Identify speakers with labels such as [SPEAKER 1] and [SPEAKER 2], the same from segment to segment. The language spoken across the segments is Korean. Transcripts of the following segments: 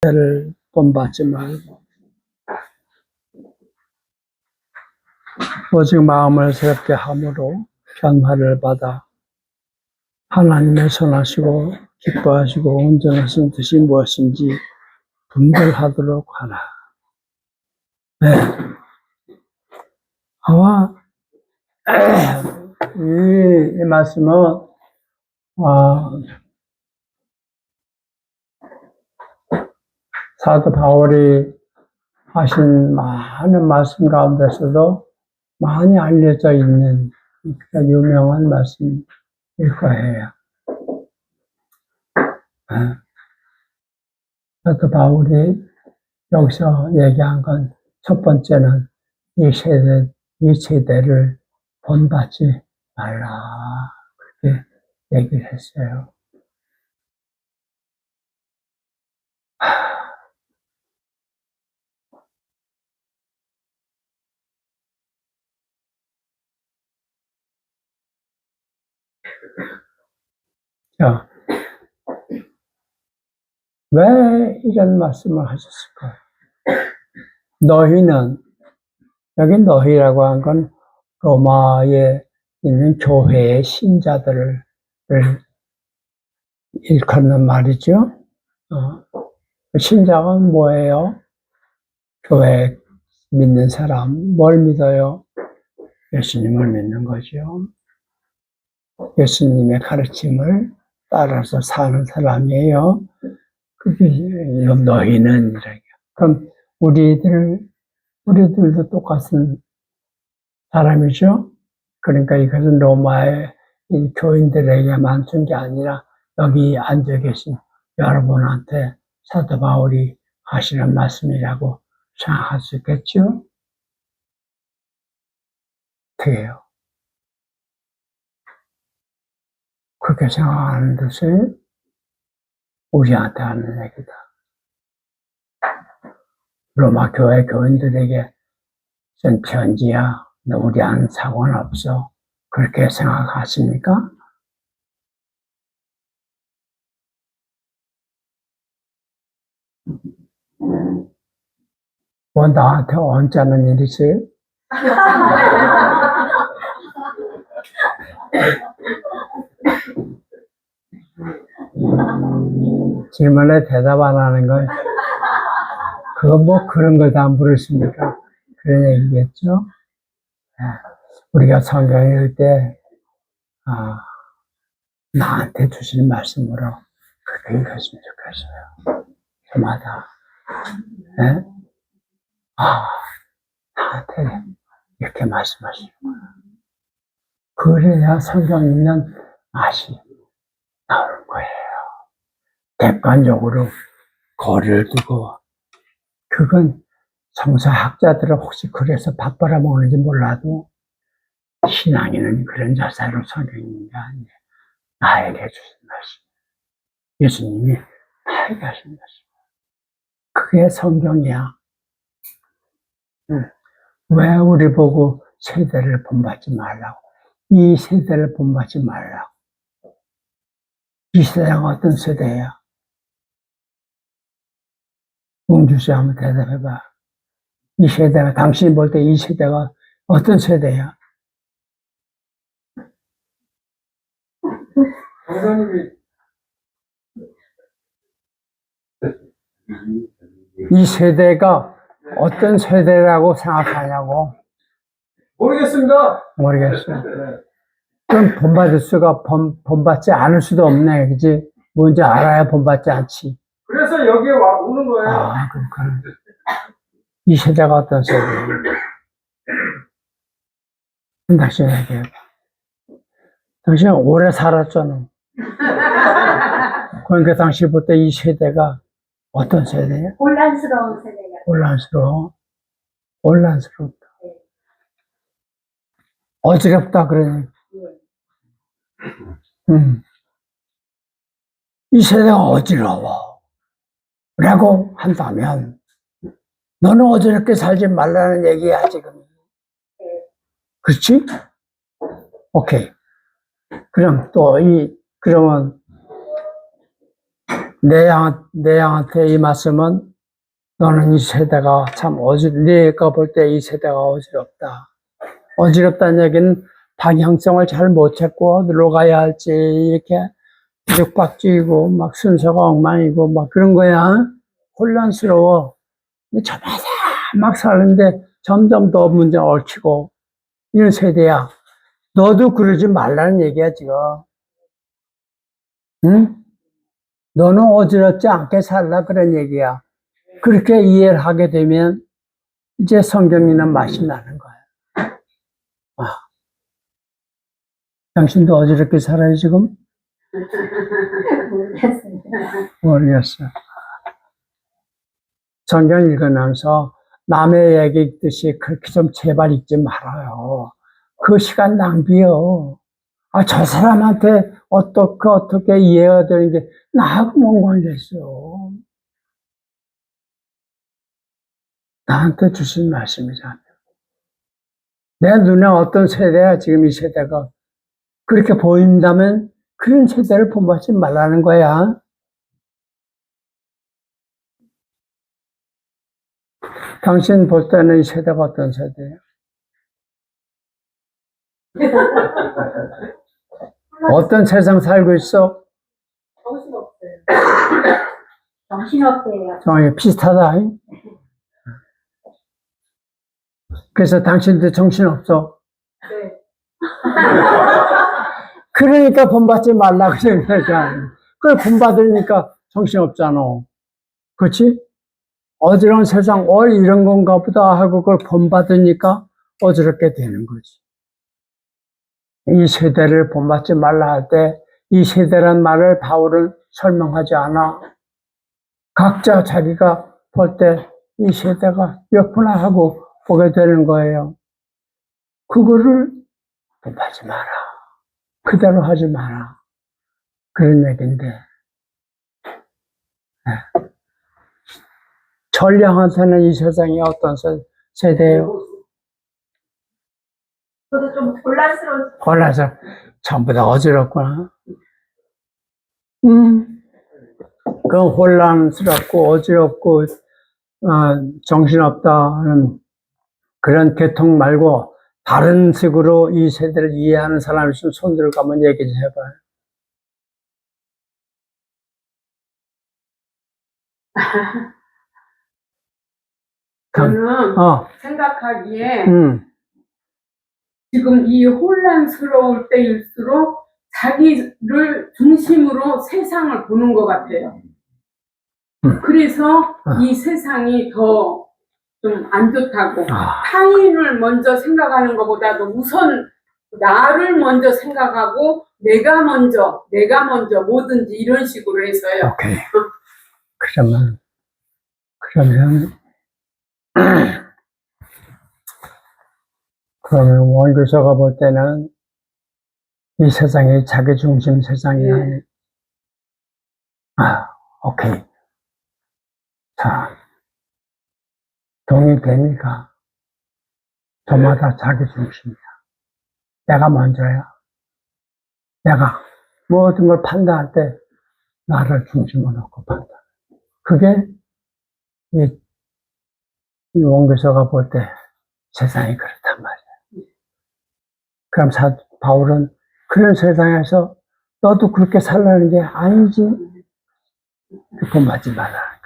[SPEAKER 1] 를 본받지 말고 오직 마음을 새롭게 함으로 변화를 받아 하나님의 선하시고 기뻐하시고 온전하신 뜻이 무엇인지 분별하도록 하라. 네. 아마 이 말씀은 사도 바울이 하신 많은 말씀 가운데서도 많이 알려져 있는 유명한 말씀일 거예요. 사도 바울이 여기서 얘기한 건 첫 번째는 이 세대를 본받지 말라. 그렇게 얘기를 했어요. 자, 왜 이런 말씀을 하셨을까요? 너희는, 여기 너희라고 한 건 로마에 있는 교회의 신자들을 일컫는 말이죠. 신자가 뭐예요? 교회 믿는 사람, 뭘 믿어요? 예수님을 믿는 거죠. 예수님의 가르침을 따라서 사는 사람이에요. 그게 너희는 이렇게. 그럼 우리들도 똑같은 사람이죠. 그러니까 이것은 로마의 교인들에게만 준 게 아니라 여기 앉아 계신 여러분한테 사도 바울이 하시는 말씀이라고 생각할 수 있겠죠? 어떻게요? 그렇게 생각하는 것이 우리한테 하는 얘기다. 로마 교회 교인들에게 쓴 편지야. 우리와는 상관없어. 그렇게 생각하십니까? 뭐 나한테 언짢은 일이세요? 질문에 대답 안 하는 건 그거 뭐 그런 걸 다 물으십니까? 그런 얘기겠죠? 우리가 성경 읽을 때 나한테 주신 말씀으로 그렇게 읽었으면 좋겠어요. 저마다 나한테 이렇게 말씀하시는구나. 그래야 성경 읽는 맛이 나오는 거예요. 객관적으로 거리를 두고 그건 성서학자들은 혹시 그래서 밥 벌어먹는지 몰라도 신앙인은 그런 자세로 성경 읽는 게 아니에요. 나에게 주신 말씀. 예수님이 나에게 하신 말씀. 그게 성경이야. 왜 우리 보고 세대를 본받지 말라고? 이 세대를 본받지 말라고. 이 세대가 어떤 세대야? 웅주씨 한번 대답해봐. 이 세대가, 당신이 볼 때 이 세대가 어떤 세대야? 이 세대가 어떤 세대라고 생각하냐고?
[SPEAKER 2] 모르겠습니다.
[SPEAKER 1] 모르겠어요. 그럼 본받을 수가, 본받지 않을 수도 없네. 그지? 뭔지 알아야 본받지 않지.
[SPEAKER 2] 그래서 여기에 오는 거예요.
[SPEAKER 1] 그렇구나. 이 세대가 어떤 세대예요? 다시 얘기해봐. 당신 오래 살았잖아. 그러니까 당신 볼 때 이 세대가 어떤 세대야?
[SPEAKER 3] 혼란스러운 세대야.
[SPEAKER 1] 혼란스럽다.
[SPEAKER 3] 네.
[SPEAKER 1] 어지럽다, 그러네.
[SPEAKER 3] 네.
[SPEAKER 1] 이 세대가 어지러워. 라고 한다면, 너는 어지럽게 살지 말라는 얘기야, 지금.
[SPEAKER 3] 네.
[SPEAKER 1] 그렇지? 오케이. 그럼 그러면 내 양한테 이 말씀은 너는 이 세대가 참 네가 볼 때 이 세대가 어지럽다. 어지럽다는 얘기는 방향성을 잘 못 찾고 어디로 가야 할지 이렇게 육박지이고 막 순서가 엉망이고 막 그런 거야. 혼란스러워. 근데 저마다 막 사는데 점점 더 문제 얽히고 이런 세대야. 너도 그러지 말라는 얘기야 지금. 응? 너는 어지럽지 않게 살라 그런 얘기야. 그렇게 이해를 하게 되면 이제 성경이는 맛이 나는 거야. 아, 당신도 어지럽게 살아요 지금?
[SPEAKER 3] 모르겠습니다.
[SPEAKER 1] 모르겠어. 성경 읽으면서 남의 얘기 읽듯이 그렇게 좀 제발 읽지 말아요. 그 시간 낭비요. 아, 저 사람한테 어떻게 이해가 되는 게 나하고 뭔 관계있어. 나한테 주신 말씀이잖아요. 내 눈에 어떤 세대야, 지금 이 세대가. 그렇게 보인다면 그런 세대를 본받지 말라는 거야. 당신 볼 때는 이 세대가 어떤 세대예요? 어떤 세상 살고 있어?
[SPEAKER 3] 정신없어요. 정신없대요.
[SPEAKER 1] 정말 비슷하다. 그래서 당신도 정신없어.
[SPEAKER 3] 네.
[SPEAKER 1] 그러니까 본받지 말라고 생각하잖아. 그걸 본받으니까 정신없잖아. 그렇지? 어지러운 세상, 이런 건가 보다 하고 그걸 본받으니까 어지럽게 되는 거지. 이 세대를 본받지 말라 할 때, 이 세대란 말을 바울은 설명하지 않아. 각자 자기가 볼 때 이 세대가 몇구나 하고 보게 되는 거예요. 그거를 본받지 마라. 그대로 하지 마라. 그런 얘기인데. 네. 전량한테는 이 세상이 어떤 세대예요?
[SPEAKER 3] 저도 좀 곤란스러운.
[SPEAKER 1] 골라서 전부 다 어지럽구나. 그 혼란스럽고 어지럽고 정신없다는 그런 계통 말고 다른 식으로 이 세대를 이해하는 사람이 있으면 손 들고 한번 얘기 좀 해봐요.
[SPEAKER 4] 저는 생각하기에 지금 이 혼란스러울 때일수록 자기를 중심으로 세상을 보는 것 같아요. 그래서 이 세상이 더 좀 안 좋다고. 타인을 먼저 생각하는 것보다도 우선 나를 먼저 생각하고 내가 먼저 뭐든지 이런 식으로 해서요.
[SPEAKER 1] 오케이. 그러면 원교사가 볼 때는 이 세상이 자기중심 세상이야. 네. 오케이. 자, 동의되니까 저마다 자기중심이야. 내가 먼저야. 내가 모든 걸 판단할 때 나를 중심으로 놓고 판단. 그게 이 원교사가 볼 때 세상이 그렇단 말이야. 그럼 바울은 그런 세상에서 너도 그렇게 살라는 게 아니지. 본받지 말라는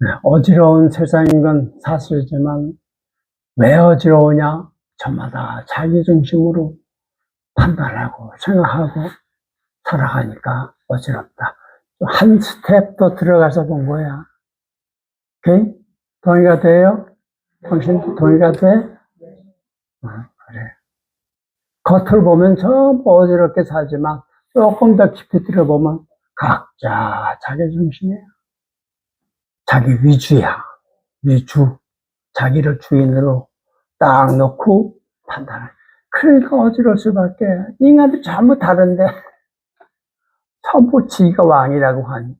[SPEAKER 1] 거야. 어지러운 세상인 건 사실이지만 왜 어지러우냐? 저마다 자기 중심으로 판단하고 생각하고 살아가니까 어지럽다. 한 스텝 더 들어가서 본 거야. 오케이? 동의가 돼요? 당신도 동의가 돼? 그래. 겉을 보면 전부 어지럽게 살지만 조금 더 깊이 들어보면 각자 자기 중심이야. 자기 위주야. 위주. 자기를 주인으로 딱 놓고 판단해. 그러니까 어지러울 수밖에. 인간도 전부 다른데 전부 지가 왕이라고 하니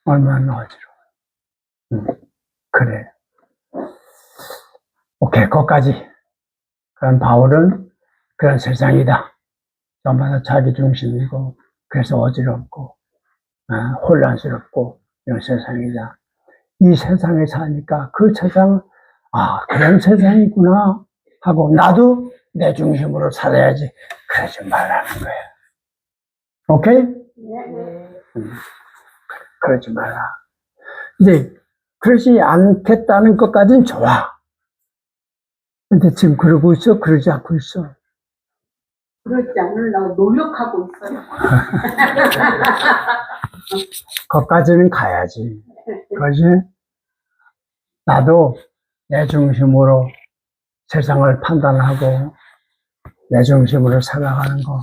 [SPEAKER 1] 얼마나 어지러워. 그래. 오케이, 거기까지. 그럼 바울은 그런 세상이다. 저마다 자기 중심이고, 그래서 어지럽고, 혼란스럽고, 이런 세상이다. 이 세상에 사니까 그 세상, 그런 세상이구나 하고, 나도 내 중심으로 살아야지. 그러지 말라는 거야. 오케이?
[SPEAKER 3] 네.
[SPEAKER 1] 그러지 마라. 근데, 그러지 않겠다는 것까지는 좋아. 근데 지금 그러고 있어? 그러지 않고 있어?
[SPEAKER 4] 그러지 않으려고 노력하고 있어요.
[SPEAKER 1] 거기까지는 가야지. 그러지? 나도 내 중심으로 세상을 판단하고 내 중심으로 살아가는 거,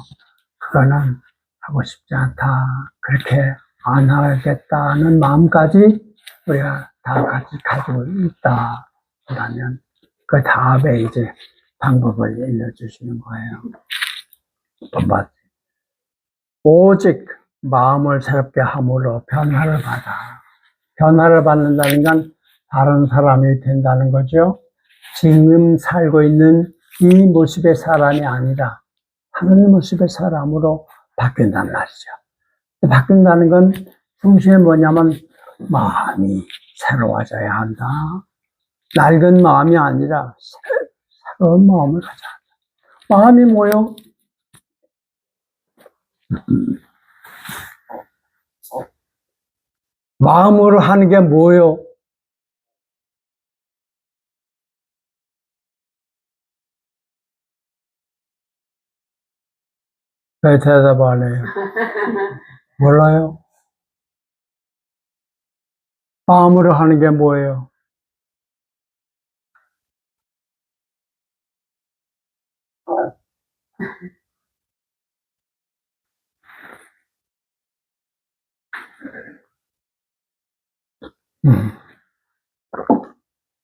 [SPEAKER 1] 그거는 하고 싶지 않다. 그렇게 안 하겠다는 마음까지 우리가 다 같이 가지고 있다. 그러면 그 다음에 이제 방법을 알려주시는 거예요. 오직 마음을 새롭게 함으로 변화를 받아. 변화를 받는다는 건 다른 사람이 된다는 거죠. 지금 살고 있는 이 모습의 사람이 아니라 하늘 모습의 사람으로 바뀐단 말이죠. 바뀐다는 건 중심이 뭐냐면 마음이 새로워져야 한다. 낡은 마음이 아니라 새로운 마음을 가져야 한다. 마음이 뭐요? 마음으로 하는 게 뭐요? 왜 대답 안 해요? 몰라요? 마음으로 하는 게 뭐예요?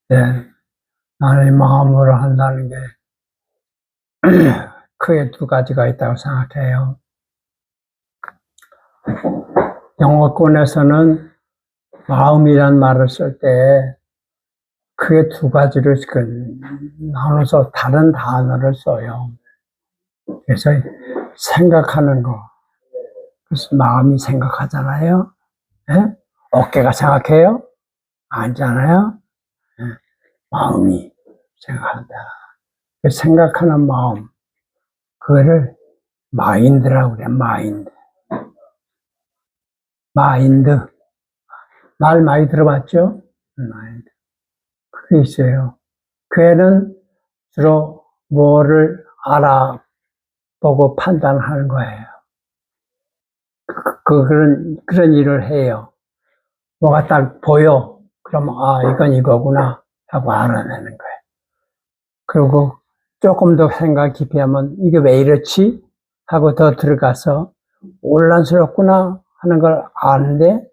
[SPEAKER 1] 네. 나는 마음으로 한다는 게 크게 두 가지가 있다고 생각해요. 영어권에서는 마음이란 말을 쓸 때 크게 두 가지를 나눠서 다른 단어를 써요. 그래서 생각하는 거. 그래서 마음이 생각하잖아요. 예? 어깨가 생각해요? 아니잖아요. 예? 마음이 생각한다. 생각하는 마음, 그거를 마인드라고 그래. 마인드. 말 많이 들어봤죠? 마인드. 그게 있어요. 그 애는 주로 뭐를 알아보고 판단하는 거예요. 그런 일을 해요. 뭐가 딱 보여. 그러면, 이건 이거구나 하고 알아내는 거예요. 그리고 조금 더 생각 깊이 하면, 이게 왜 이렇지? 하고 더 들어가서, 혼란스럽구나 하는 걸 아는데,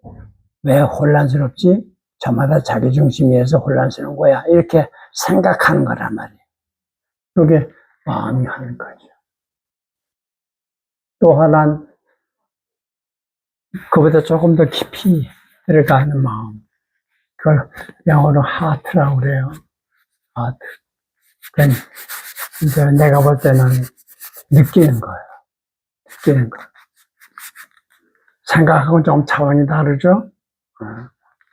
[SPEAKER 1] 왜 혼란스럽지? 저마다 자기 중심이어서 혼란스러운 거야. 이렇게 생각하는 거란 말이에요. 그게 마음이 하는 거죠. 또 하나는, 그보다 조금 더 깊이 들어가는 마음. 그걸 영어로 하트라고 그래요. 하트. 그건 이제 내가 볼 때는 느끼는 거예요. 느끼는 거. 생각하고 좀 차원이 다르죠?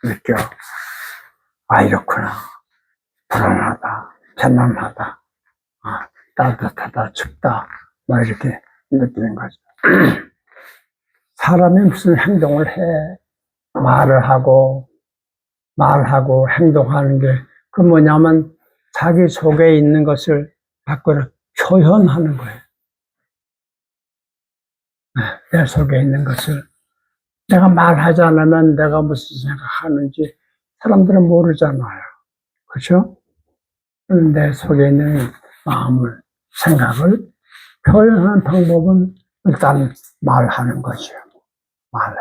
[SPEAKER 1] 느껴. 이렇구나. 불안하다. 편안하다. 따뜻하다. 춥다. 뭐 이렇게 느끼는 거죠. 사람이 무슨 행동을 해. 말하고 행동하는 게, 그 뭐냐면 자기 속에 있는 것을 밖으로 표현하는 거예요. 내 속에 있는 것을. 내가 말하지 않으면 내가 무슨 생각하는지 사람들은 모르잖아요. 그렇죠? 내 속에 있는 마음을, 생각을 표현하는 방법은 일단 말하는 것이요. 말해.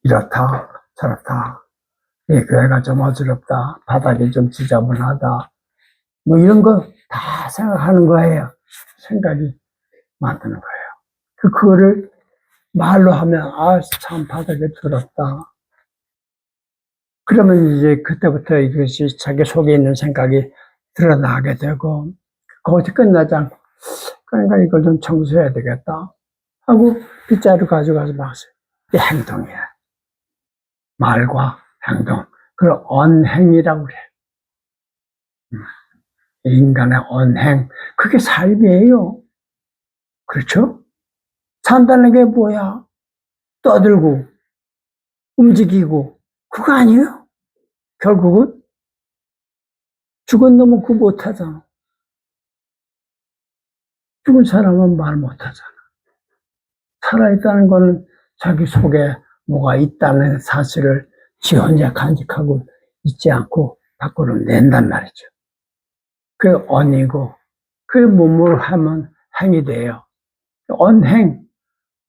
[SPEAKER 1] 이렇다, 저렇다. 이 교회가 좀 어지럽다. 바닥이 좀 지저분하다. 뭐 이런 거 다 생각하는 거예요. 생각이 만드는 거예요. 그거를 말로 하면, 참 바닥이 더럽다. 그러면 이제 그때부터 이것이 자기 속에 있는 생각이 드러나게 되고, 거기서 끝나지 않고, 그러니까 이걸 좀 청소해야 되겠다 하고 빗자루 가져가서 막어요. 이 행동이야. 말과 행동. 그걸 언행이라고 그래. 인간의 언행. 그게 삶이에요. 그렇죠? 산다는 게 뭐야? 떠들고, 움직이고, 그거 아니에요? 결국은 죽은 놈은 그거 못하잖아. 죽은 사람은 말 못하잖아. 살아있다는 거는 자기 속에 뭐가 있다는 사실을 지 혼자 간직하고 있지 않고 밖으로 낸단 말이죠. 그게 언이고, 그게 몸으로 하면 행이 돼요. 언행,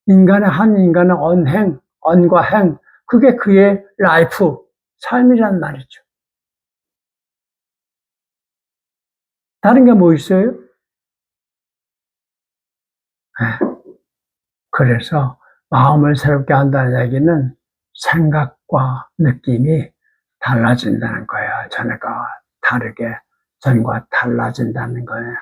[SPEAKER 1] 한 인간의 언행, 언과 행, 그게 그의 라이프, 삶이란 말이죠. 다른 게 뭐 있어요? 그래서 마음을 새롭게 한다는 얘기는 생각과 느낌이 달라진다는 거예요. 전과 다르게, 전과 달라진다는 거예요.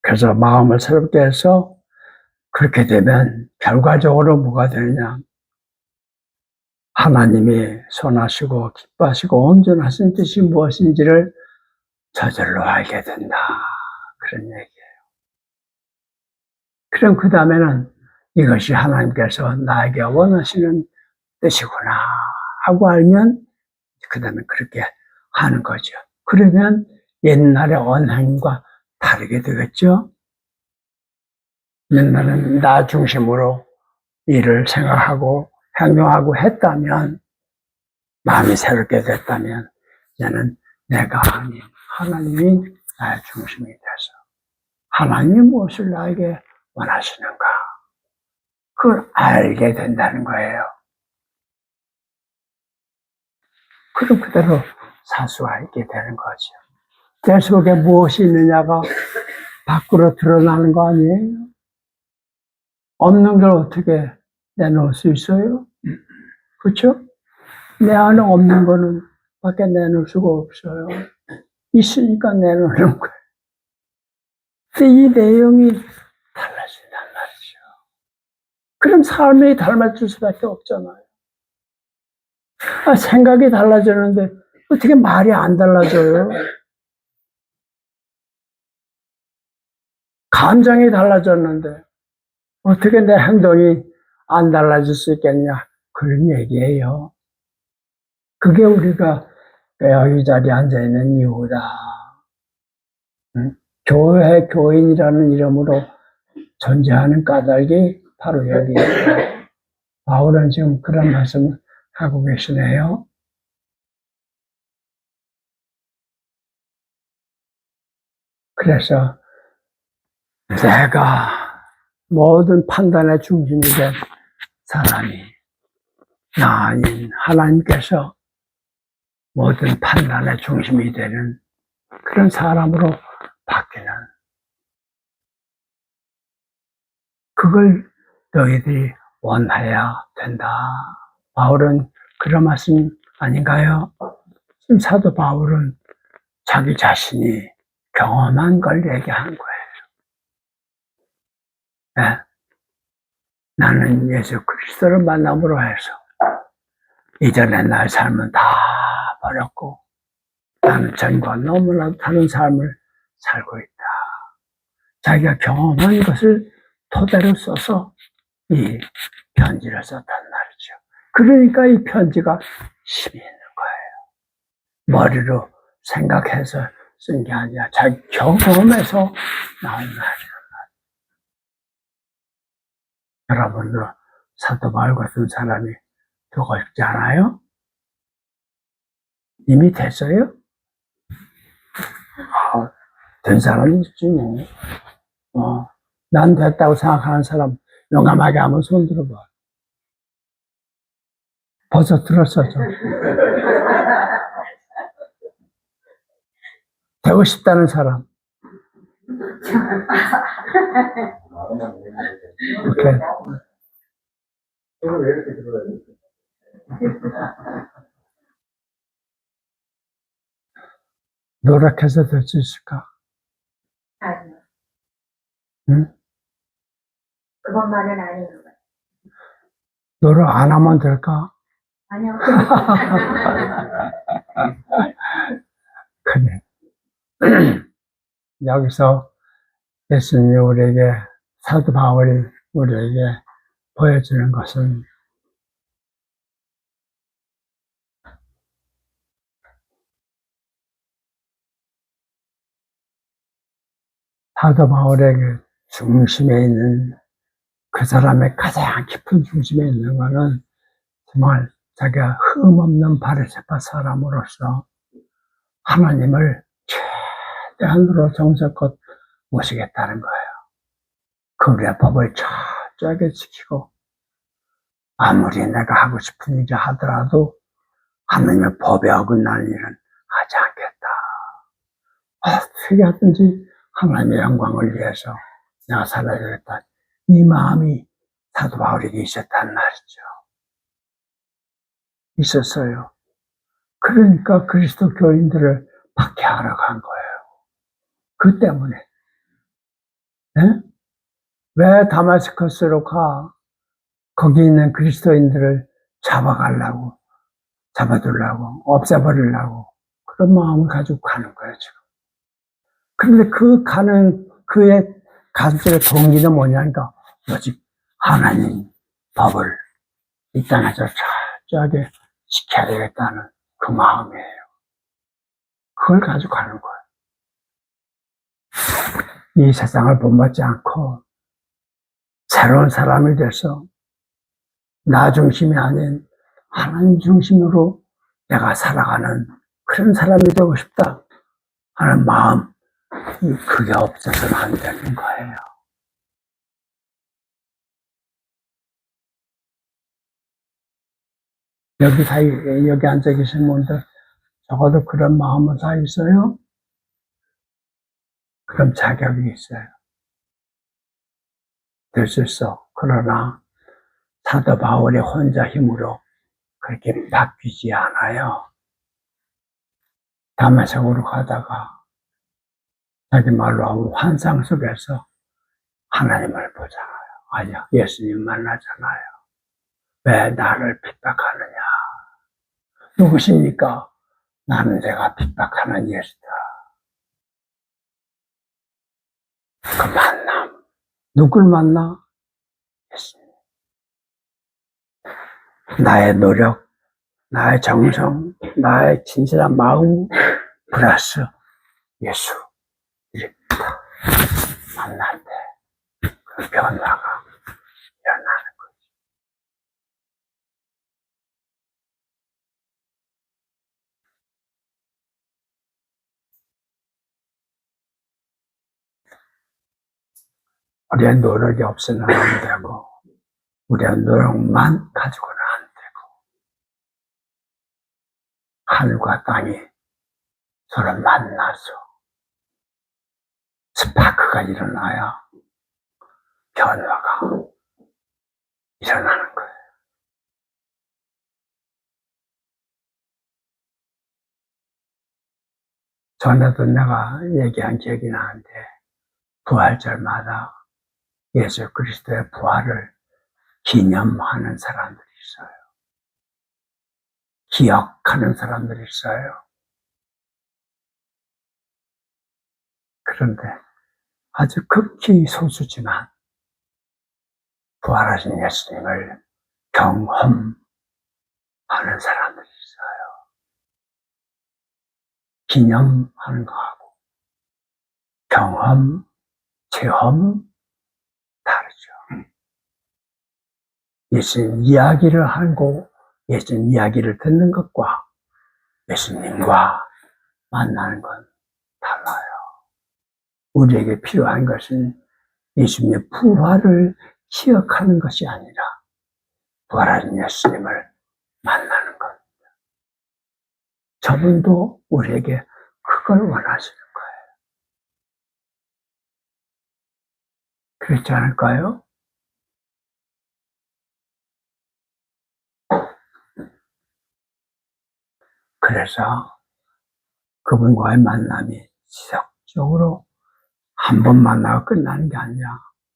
[SPEAKER 1] 그래서 마음을 새롭게 해서 그렇게 되면 결과적으로 뭐가 되느냐. 하나님이 선하시고 기뻐하시고 온전하신 뜻이 무엇인지를 저절로 알게 된다. 그런 얘기예요. 그럼 그 다음에는 이것이 하나님께서 나에게 원하시는 뜻이구나 하고 알면 그 다음에 그렇게 하는 거죠. 그러면 옛날의 언행과 다르게 되겠죠. 옛날은 나 중심으로 일을 생각하고 행동하고 했다면, 마음이 새롭게 됐다면 이제는 내가 아닌 하나님이 나의 중심이 돼서 하나님이 무엇을 나에게 원하시는가, 그걸 알게 된다는 거예요. 그럼 그대로 사수하게 되는 거죠. 내 속에 무엇이 있느냐가 밖으로 드러나는 거 아니에요? 없는 걸 어떻게 내놓을 수 있어요? 그렇죠? 내 안에 없는 거는 밖에 내놓을 수가 없어요. 있으니까 내놓는 거예요. 근데 이 내용이 달라진단 말이죠. 그럼 삶이 달라질 수밖에 없잖아요. 생각이 달라지는데 어떻게 말이 안 달라져요? 감정이 달라졌는데 어떻게 내 행동이 안 달라질 수 있겠냐, 그런 얘기예요. 그게 우리가 여기 자리에 앉아있는 이유다. 교회 교인이라는 이름으로 존재하는 까닭이 바로 여기예요. 바울은 지금 그런 말씀을 하고 계시네요. 그래서 내가 모든 판단의 중심이 된 사람이 나 아닌 하나님께서 모든 판단의 중심이 되는 그런 사람으로 바뀌는, 그걸 너희들이 원해야 된다. 바울은 그런 말씀 아닌가요? 지금 사도 바울은 자기 자신이 경험한 걸 얘기한 거예요. 네. 나는 예수 그리스도를 만남으로 해서 이전에 나의 삶은 다 버렸고 나는 전과 너무나도 다른 삶을 살고 있다. 자기가 경험한 것을 토대로 써서 이 편지를 썼단 말이죠. 그러니까 이 편지가 힘이 있는 거예요. 머리로 생각해서 쓴 게 아니라 자기 경험에서 나온 말이에요. 여러분도 사도 바울 같은 사람이 되고 싶지 않아요? 이미 됐어요? 된 사람이 있지 뭐. 난 됐다고 생각하는 사람 용감하게 한번 손 들어봐. 벌써 들었어, 저. 되고 싶다는 사람. 오케이.
[SPEAKER 2] 왜 이렇게 들어야 돼?
[SPEAKER 1] 노력해서 될 수 있을까?
[SPEAKER 3] 아니요.
[SPEAKER 1] 응?
[SPEAKER 3] 그것만은 아닌 것 같아요.
[SPEAKER 1] 노력 안 하면 될까?
[SPEAKER 3] 아니요.
[SPEAKER 1] 그래. 여기서 예수님이 우리에게, 사도 바울이 우리에게 보여주는 것은 사도 바울에게 중심에 있는, 그 사람의 가장 깊은 중심에 있는 것은 정말 자기가 흠없는 바리새파 사람으로서 하나님을 최대한으로 정성껏 모시겠다는 거예요. 그의 법을 철저하게 지키고, 아무리 내가 하고 싶은 일을 하더라도 하나님의 법에 어긋나는 일은 하지 않겠다. 어떻게 하든지 하나님의 영광을 위해서 내가 살아야겠다. 이 마음이 사도 바울에게 있었단 말이죠. 있었어요. 그러니까 그리스도 교인들을 박해하러 간 거예요. 그 때문에. 네? 왜 다마스커스로 가? 거기 있는 그리스도인들을 잡아두려고, 없애버리려고 그런 마음을 가지고 가는 거예요, 지금. 그런데 그의 가슴속의 동기는 뭐냐니까, 오직 하나님 법을 이 땅에서 철저하게 지켜야 되겠다는 그 마음이에요. 그걸 가지고 가는 거예요. 이 세상을 본받지 않고 새로운 사람이 돼서 나 중심이 아닌 하나님 중심으로 내가 살아가는 그런 사람이 되고 싶다 하는 마음, 그게 없어서는 안 되는 거예요. 여기 앉아 계신 분들 적어도 그런 마음은 다 있어요? 그럼 자격이 있어요. 될 수 있어. 그러나 사도 바울의 혼자 힘으로 그렇게 바뀌지 않아요. 다메섹으로 가다가 자기 말로 하면 환상 속에서 하나님을 보잖아요. 아니야, 예수님 만나잖아요. 왜 나를 핍박하느냐? 누구십니까? 나는 내가 핍박하는 예수다. 그 만남. 누굴 만나? 예수님. 나의 노력, 나의 정성, 나의 진실한 마음, 플러스 예수. 이렇게 만날 때 그 변화가 일어나는 거죠. 우리의 노력이 없으면 안 되고, 우리의 노력만 가지고는 안 되고, 하늘과 땅이 서로 만나서 스파크가 일어나야 변화가 일어나는 거예요. 전에도 내가 얘기한 기억이 나는데, 부활절마다 예수 그리스도의 부활을 기념하는 사람들이 있어요. 기억하는 사람들이 있어요. 그런데 아주 극히 소수지만 부활하신 예수님을 경험하는 사람들이 있어요. 기념하는 거하고 경험, 체험 다르죠. 예수님 이야기를 하고 예수님 이야기를 듣는 것과 예수님과 만나는 건 달라요. 우리에게 필요한 것은 예수님의 부활을 기억하는 것이 아니라 부활하신 예수님을 만나는 것. 저분도 우리에게 그걸 원하시는 거예요. 그렇지 않을까요? 그래서 그분과의 만남이 지속적으로 한 번 만나고 끝나는 게 아니라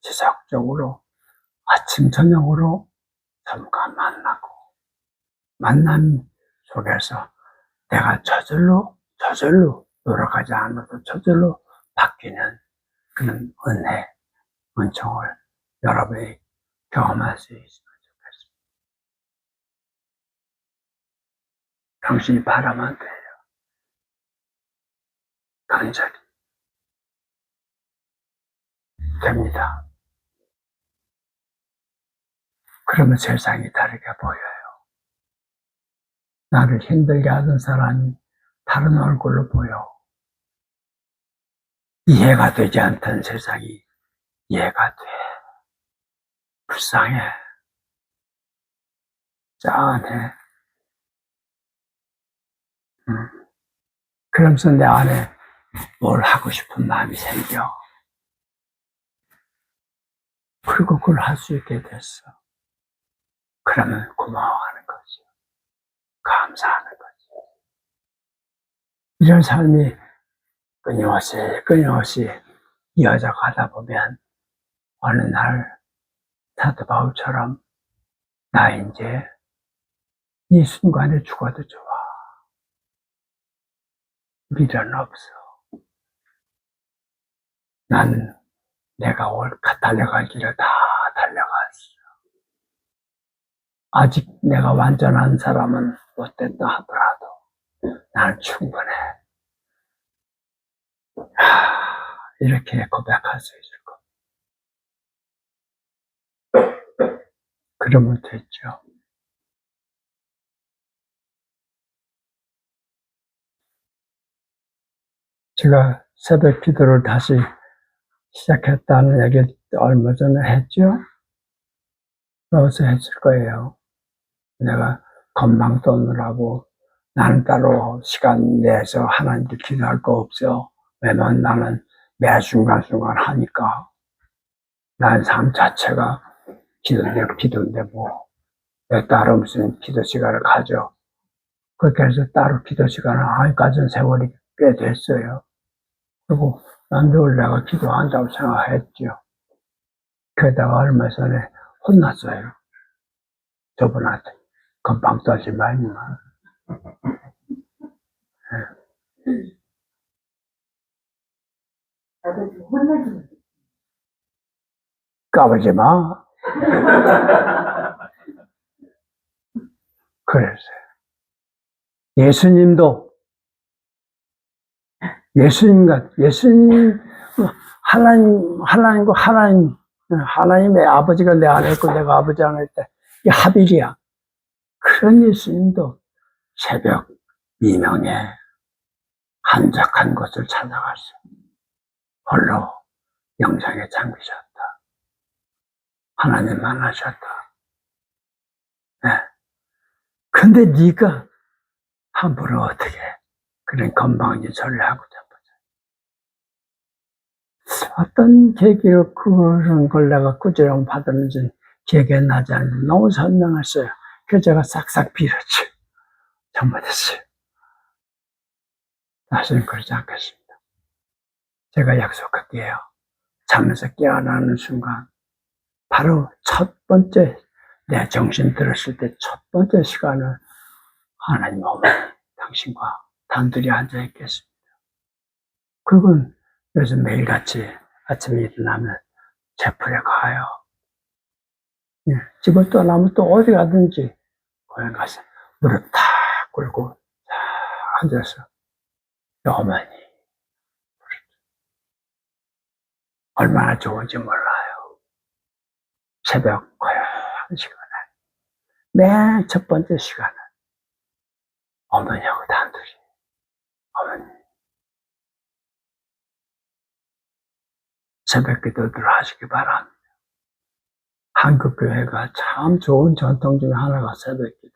[SPEAKER 1] 지속적으로 아침 저녁으로 서로가 만나고 만남 속에서 내가 저절로 돌아가지 않아도 저절로 바뀌는 그런 은혜, 은총을 여러분이 경험할 수 있으면 좋겠습니다. 당신이 바라면 돼요. 간절히. 됩니다. 그러면 세상이 다르게 보여요. 나를 힘들게 하던 사람이 다른 얼굴로 보여. 이해가 되지 않던 세상이 이해가 돼. 불쌍해. 짠해. 그러면서 내 안에 뭘 하고 싶은 마음이 생겨. 그리고 그걸 할 수 있게 됐어. 그러면 고마워하는 거지. 감사하는 거지. 이런 삶이 끊임없이 이어져 가다 보면 어느 날 사도 바울처럼 나 이제 이 순간에 죽어도 좋아. 미련 없어. 나는 내가 달려갈 길을 다 달려갔어. 아직 내가 완전한 사람은 못 된다 하더라도 나는 충분해. 이렇게 고백할 수 있을 겁니다. 그러면 됐죠. 제가 새벽 기도를 다시 시작했다는 얘기를 얼마 전에 했죠? 어디서 했을 거예요. 내가 건방 떠느라고 나는 따로 시간 내서 하나님께 기도할 거 없어. 왜냐면 나는 매 순간순간 하니까. 난 삶 자체가 기도인데 뭐. 왜 따로 무슨 기도 시간을 가져. 그렇게 해서 따로 기도 시간을 가진 세월이 꽤 됐어요. 그리고 난 늘 내가 기도한다고 생각했죠. 그러다가 얼마 전에 혼났어요. 저분한테. 건방 떠지 말만.
[SPEAKER 3] 나도 좀 혼내주면
[SPEAKER 1] 까불지 마. 그랬어요. 예수님도 예수님 하나님의 아버지가 내 안에 있고 내가 아버지 안에 있다. 이게 합일이야. 그런 예수님도 새벽 이명에 한적한 곳을 찾아갔어요. 홀로 영상에 잠기셨다. 하나님 만나셨다. 네. 근데 네가 함부로 어떻게 그런 건방진 소리를 하고 자빠져. 어떤 계기로 그런 걸 내가 꾸지람 받았는지 기억이 나지 않는데 너무 선명했어요. 그래서 제가 싹싹 빌었죠. 잘못했어요. 다시는 그러지 않겠습니다. 제가 약속할게요. 잠에서 깨어나는 순간 바로 첫 번째 내 정신 들었을 때 첫 번째 시간을 하나님 어머니 당신과 단둘이 앉아 있겠습니다. 그건 요즘 매일같이 아침에 일어나면 제풀에 가요. 집을 떠나면 또 어디 가든지 거기 가서 무릎 탁 꿇고 탁 앉아서 어머니 얼마나 좋은지 몰라요. 새벽 고요한 시간에 맨 첫 번째 시간에 어머니하고 단둘이 어머니 새벽 기도들 하시기 바랍니다. 한국 교회가 참 좋은 전통 중에 하나가 새벽 기도.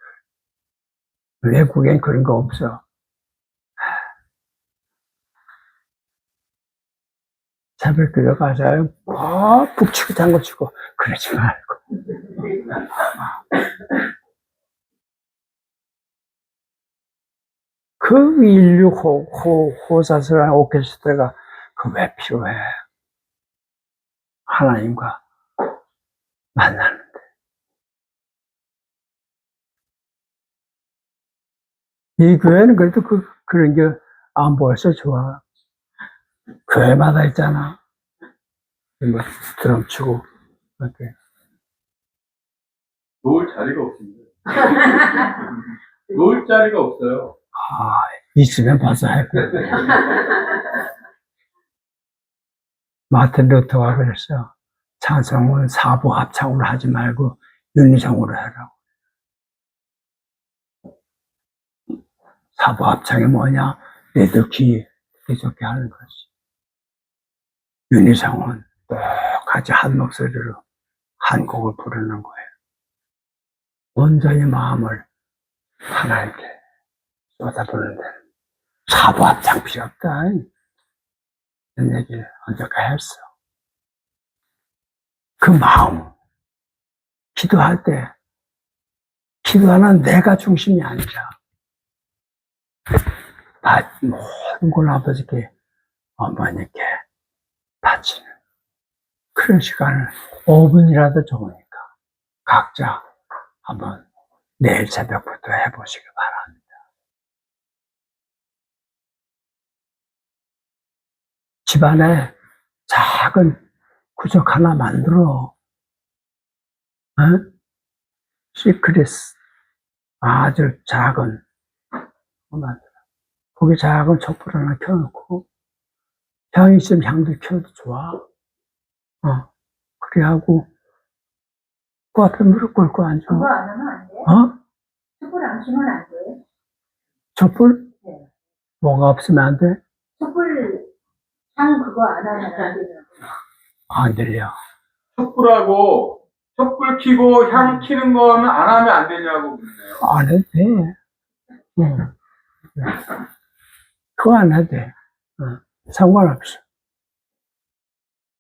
[SPEAKER 1] 외국엔 그런 거 없어. 새벽 기도 가서 북치고 장구치고 그러지 말고. 그 인류 호사스라는 오케스트라가 그 왜 필요해? 하나님과 만나는데. 이 교회는 그래도 그런 게 안 보여서 좋아. 교회마다 있잖아. 뭐 드럼 치고, 이렇게.
[SPEAKER 2] 놓을 자리가 없습니다. 놓을 자리가 없어요.
[SPEAKER 1] 아, 있으면 봐서 했고. 마틴 루터가 그랬어. 찬송은 사부 합창으로 하지 말고 윤리성으로 하라고. 사부 합창이 뭐냐? 내덕히 이렇게 하는 거지. 윤리성은 똑같이 한 목소리로 한 곡을 부르는 거예요. 온전히 마음을 하나님께 쏟아부는데 사부 합창 필요 없다. 이런 얘기를 언제까 했어. 그 마음, 기도할 때, 기도하는 내가 중심이 아니라, 모든 걸 아버지께, 어머니께 바치는 그런 시간을 5분이라도 좋으니까, 각자 한번 내일 새벽부터 해보시기 바랍니다. 집안에 작은 구석 하나 만들어. 시크릿 아주 작은 만들어. 거기 작은 촛불 하나 켜놓고 향이 있으면 향도 켜도 좋아. 그래 하고 그 앞에 무릎 꿇고 앉아.
[SPEAKER 3] 그거 안 하면 안 돼? 촛불 안 켜면 안 돼?
[SPEAKER 1] 촛불?
[SPEAKER 3] 네.
[SPEAKER 1] 뭐가 없으면 안 돼?
[SPEAKER 3] 촛불 향 그거 안 하면 안 되냐고.
[SPEAKER 1] 안 들려.
[SPEAKER 2] 촛불하고 촛불 켜고 향 켜는 거는 안 하면 안 되냐고 묻네요.
[SPEAKER 1] 안 해도 돼. 그거 안 해도 돼. 상관없어.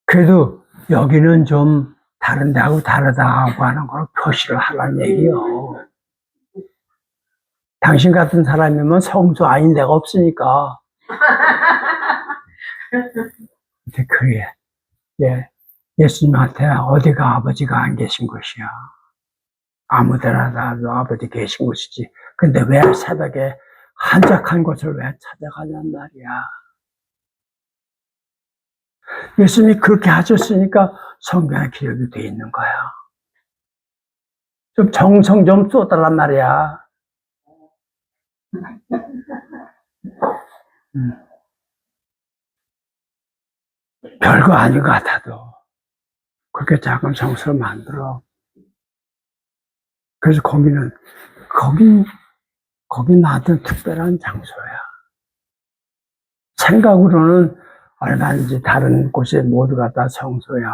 [SPEAKER 1] 그래도 여기는 좀 다른 데하고 다르다고 하는 걸 표시를 하라는 얘기요. 당신 같은 사람이면 성소 아닌 데가 없으니까. 근데 그게, 예수님한테 어디가 아버지가 안 계신 곳이야. 아무 데나 도 아버지 계신 곳이지. 근데 왜 새벽에 한적한 곳을 왜 찾아가냔 말이야. 예수님이 그렇게 하셨으니까 성경에 기록이 돼 있는 거야. 좀 정성 좀 쏟아란 말이야. 별거 아닌 것 같아도 그렇게 작은 성소를 만들어. 그래서 거기 나한테는 특별한 장소야. 생각으로는 얼마든지 다른 곳에 모두가 다 성소야.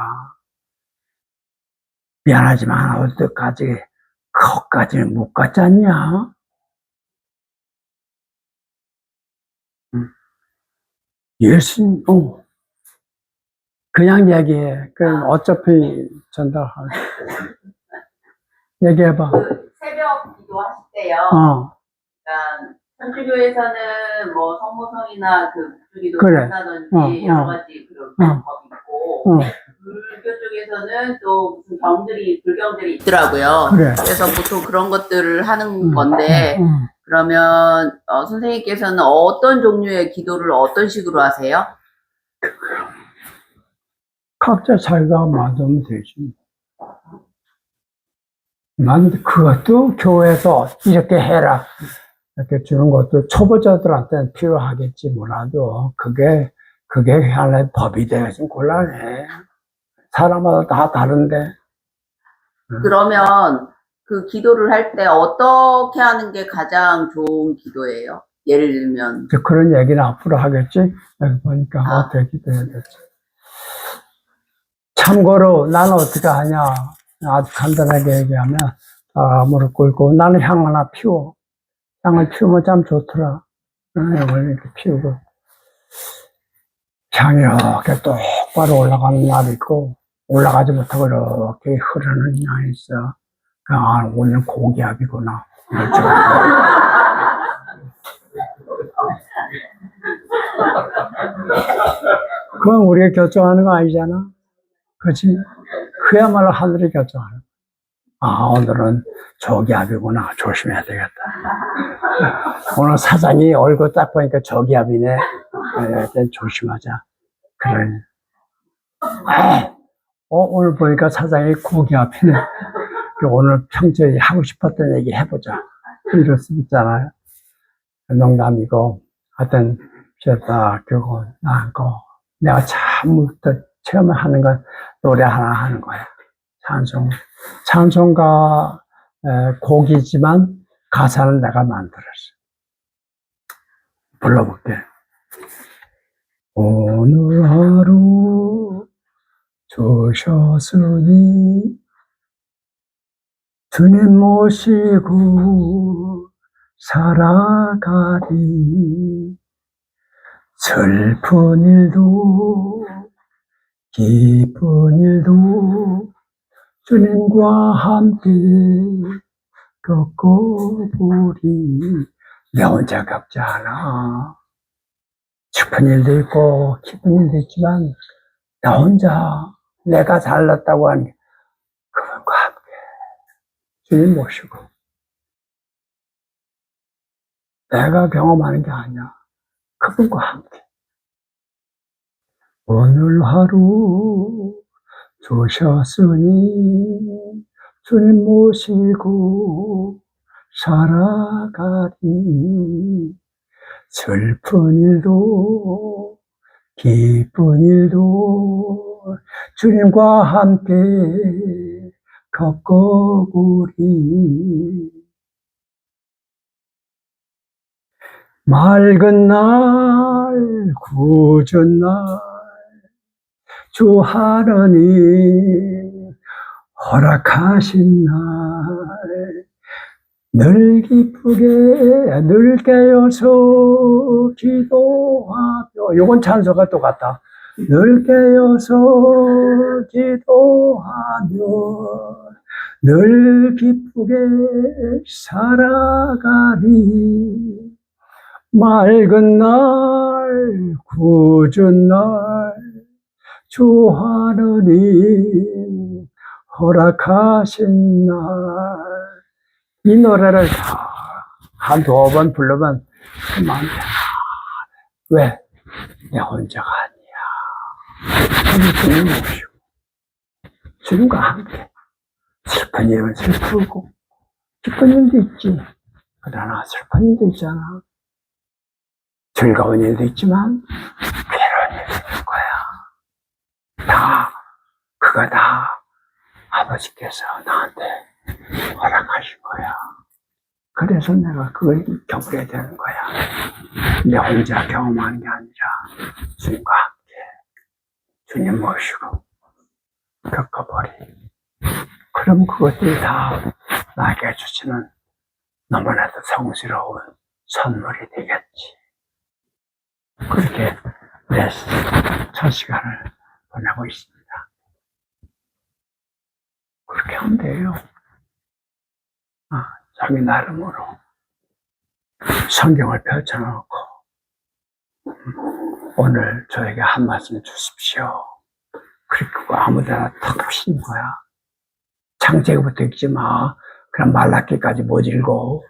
[SPEAKER 1] 미안하지만 어디까지 거기까지는 못 갔지 않냐? 예수님, 그냥 얘기해. 그럼 어차피 전달하고. 얘기해봐.
[SPEAKER 5] 그 새벽 기도하실 때요. 그러니까 천주교에서는 뭐 성모성이나 그 묵주기도
[SPEAKER 1] 그래.
[SPEAKER 5] 한다든지 여러 가지 그런 법이 있고 불교 쪽에서는 또 무슨 불경들이 있더라고요.
[SPEAKER 1] 그래.
[SPEAKER 5] 그래서 보통 그런 것들을 하는 건데 그러면 선생님께서는 어떤 종류의 기도를 어떤 식으로 하세요?
[SPEAKER 1] 각자 자기가 만들면 되지. 난 그것도 교회에서 이렇게 해라 이렇게 주는 것도 초보자들한테는 필요하겠지 몰라도 그게 하나의 법이 되어 좀 곤란해. 사람마다 다 다른데.
[SPEAKER 5] 그러면 그 기도를 할 때 어떻게 하는 게 가장 좋은 기도예요? 예를 들면
[SPEAKER 1] 이제 그런 얘기는 앞으로 하겠지. 여기 보니까 어떻게 기도해야 될지. 참고로 나는 어떻게 하냐. 아주 간단하게 얘기하면 무릎 꿇고 나는 향 하나 피워. 향을 피우면 참 좋더라. 향을 이렇게 피우고 향이 이렇게 똑바로 올라가는 날이 있고 올라가지 못하고 이렇게 흐르는 향이 있어. 오늘 고기압이구나. 그건 우리가 결정하는 거 아니잖아. 그렇지? 그야말로 하늘이 결정하는 거. 오늘은 저기압이구나. 조심해야 되겠다. 오늘 사장이 얼굴 딱 보니까 저기압이네. 조심하자. 그래. 오늘 보니까 사장이 고기압이네. 오늘 평소에 하고 싶었던 얘기 해보자. 이럴 수 있잖아요. 농담이고, 하여튼, 딱 그거 나고, 내가 처음부터 처음에 하는 건 노래 하나 하는 거야. 찬송가 곡이지만 가사는 내가 만들었어. 불러볼게. 오늘 하루 주셨으니 주님 모시고 살아가리. 슬픈 일도 기쁜 일도 주님과 함께 겪어보리. 내 혼자 겪지 않아. 슬픈 일도 있고 기쁜 일도 있지만 나 혼자 내가 잘났다고 하는 게 그분과 함께 주님 모시고 내가 경험하는 게 아니야. 그분과 함께 오늘 하루 주셨으니 주님 모시고 살아가리. 슬픈 일도 기쁜 일도 주님과 함께 겪어보리. 맑은 날 굳은 날 주 하나님 허락하신 날 늘 기쁘게 늘 깨어서 기도하며, 요건 찬송가 똑같다. 늘 깨어서 기도하며 늘 기쁘게 살아가리. 맑은 날 굳은 날 주 하나님 허락하신 날. 이 노래를 한 두어 번 불러면 그만. 왜? 내 혼자가 아니야. 주님 모시고 주님과 함께 슬픈 일은 슬프고 기쁜 일도 있지. 그러나 슬픈 일도 있잖아. 즐거운 일도 있지만 괴로운 일도 있는 거야. 그거 다 아버지께서 나한테 허락하신 거야. 그래서 내가 그걸 겪어야 되는 거야. 내 혼자 경험하는 게 아니라 주님과 함께 주님 모시고 겪어버리. 그럼 그것들이 다 나에게 주시는 너무나도 성스러운 선물이 되겠지. 그렇게 내 첫 시간을 보내고 있습니다. 그렇게 하면 돼요. 자기 나름으로 성경을 펼쳐놓고 오늘 저에게 한 말씀 주십시오. 그리고 아무데나 턱 없인 거야. 창세기부터 읽지 마. 그럼 말라기까지 못 읽어.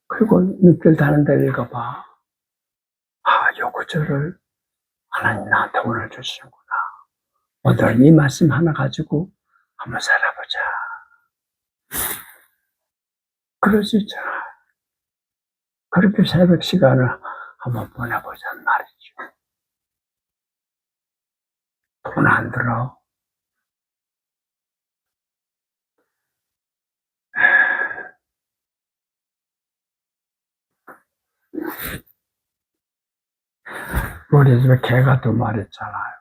[SPEAKER 1] 그리고 육절 다는 데를 읽어봐. 요 구절을 하나님 나한테 오늘 주시는구나. 오늘 이 말씀 하나 가지고 한번 살아보자. 그럴 수 있잖아. 그렇게 새벽 시간을 한번 보내보자는 말이죠. 돈 안 들어. 우리 집에 개가 두 마리 있잖아요.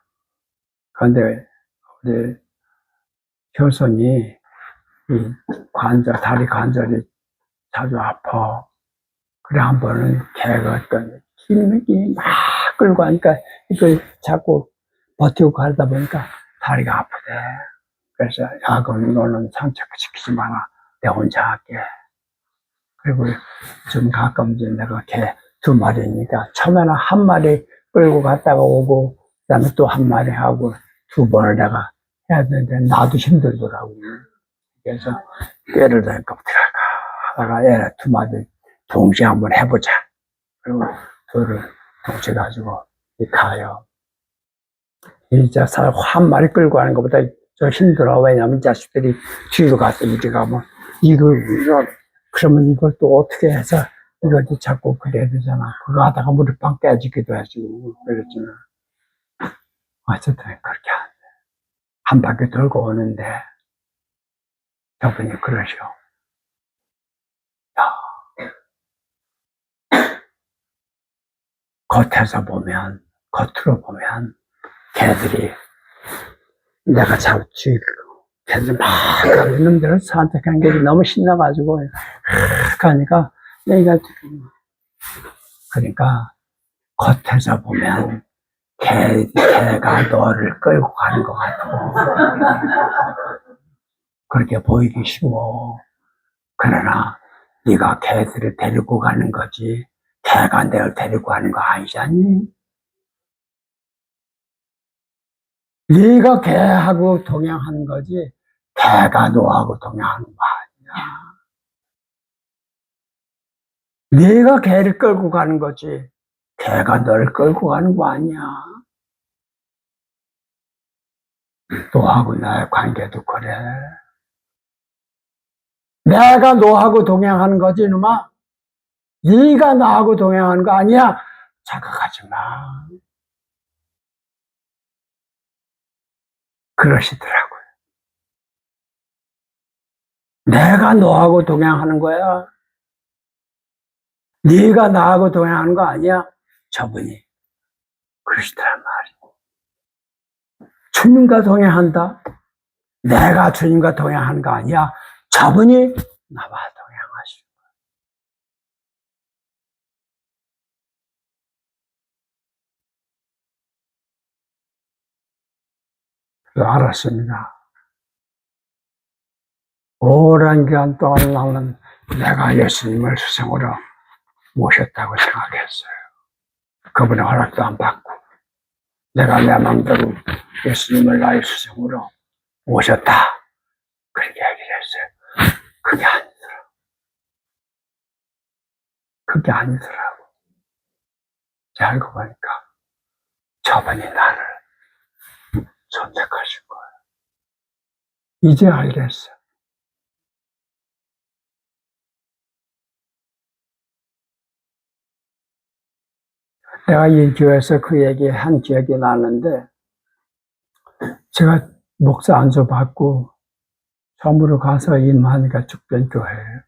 [SPEAKER 1] 그런데 우리 효선이 이 다리 관절이 자주 아파. 그래, 한 번은 개가 힘이 막 끌고 가니까 이걸 자꾸 버티고 가다 보니까 다리가 아프대. 그래서, 그럼 너는 산책시키지 마라. 내 혼자 할게. 그리고 좀 가끔 이제 내가 개 2마리니까 처음에는 1마리 끌고 갔다가 오고 그다음에 또 1마리 하고 2번을 내가 해야 되는데 나도 힘들더라고. 그래서 얘를 내가 하다가 얘를 2마리 동시에 한번 해보자. 그리고 둘을 동시에 가지고 가요. 진짜 사람 1마리 끌고 가는 것보다 저 힘들어. 왜냐면 이 자식들이 뒤로 가서 이렇게 가면 이거 그러면 이걸 또 어떻게 해서 이것도 자꾸 그래야 되잖아. 그거 하다가 무릎빵 깨지기도 해주고 그랬잖아. 어쨌든 그렇게 안 돼. 한 바퀴 돌고 오는데 저분이 그러셔. 야, 겉으로 보면 개들이 내가 잡지 걔들 막 가는 데를 선택한 게 너무 신나가지고 가니까 내가 그러니까 겉에서 보면 개가 너를 끌고 가는 것 같고 그렇게 보이기 쉬워. 그러나 네가 개들을 데리고 가는 거지 개가 너를 데리고 가는 거 아니잖니. 네가 개하고 동행하는 거지 개가 너하고 동행하는 거 아니야. 네가 개를 끌고 가는 거지 개가 너를 끌고 가는 거 아니야. 너하고 나의 관계도 그래. 내가 너하고 동행하는 거지 이놈아. 네가 나하고 동행하는 거 아니야. 자각하지 마. 그러시더라고요. 내가 너하고 동행하는 거야. 네가 나하고 동행하는 거 아니야. 저분이 그러시더란 말이야. 주님과 동행한다. 내가 주님과 동행하는 거 아니야. 저분이 나와 동행하시는 거야. 알았습니다. 오랜 기간 동안 나는 내가 예수님을 스승으로 모셨다고 생각했어요. 그분의 허락도 안 받고 내가 내 마음대로 예수님을 나의 스승으로 모셨다. 그렇게 얘기를 했어요. 그게 아니더라고. 그게 아니더라고. 알고 보니까 저분이 나를 선택하신 거예요. 이제 알겠어. 내가 이 교회에서 그 얘기 한 기억이 나는데, 제가 목사 안수 받고 처음으로 가서 임하니까 축변교회예요.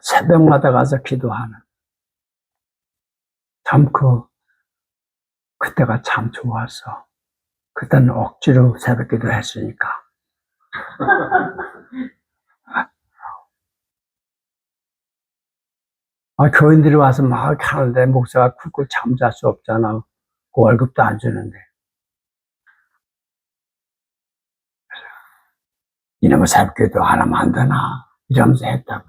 [SPEAKER 1] 새벽마다 가서 기도하는. 참 그때가 참 좋았어. 그때는 억지로 새벽 기도 했으니까. 교인들이 와서 막 하는데 목사가 쿨쿨 잠잘 수 없잖아. 그 월급도 안 주는데. 이놈의 새벽기도 하나만 안 되나 이러면서 했다고.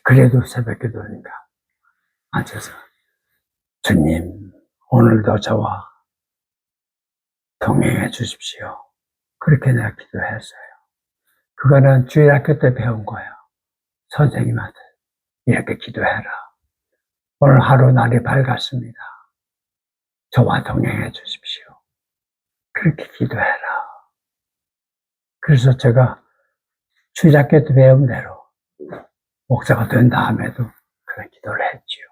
[SPEAKER 1] 그래도 새벽기도니까 앉아서 주님 오늘도 저와 동행해 주십시오. 그렇게 내가 기도했어요. 그거는 주일학교 때 배운 거예요. 선생님한테 이렇게 기도해라. 오늘 하루 날이 밝았습니다. 저와 동행해 주십시오. 그렇게 기도해라. 그래서 제가 주일학교 때 배운 대로 목사가 된 다음에도 그런 기도를 했지요.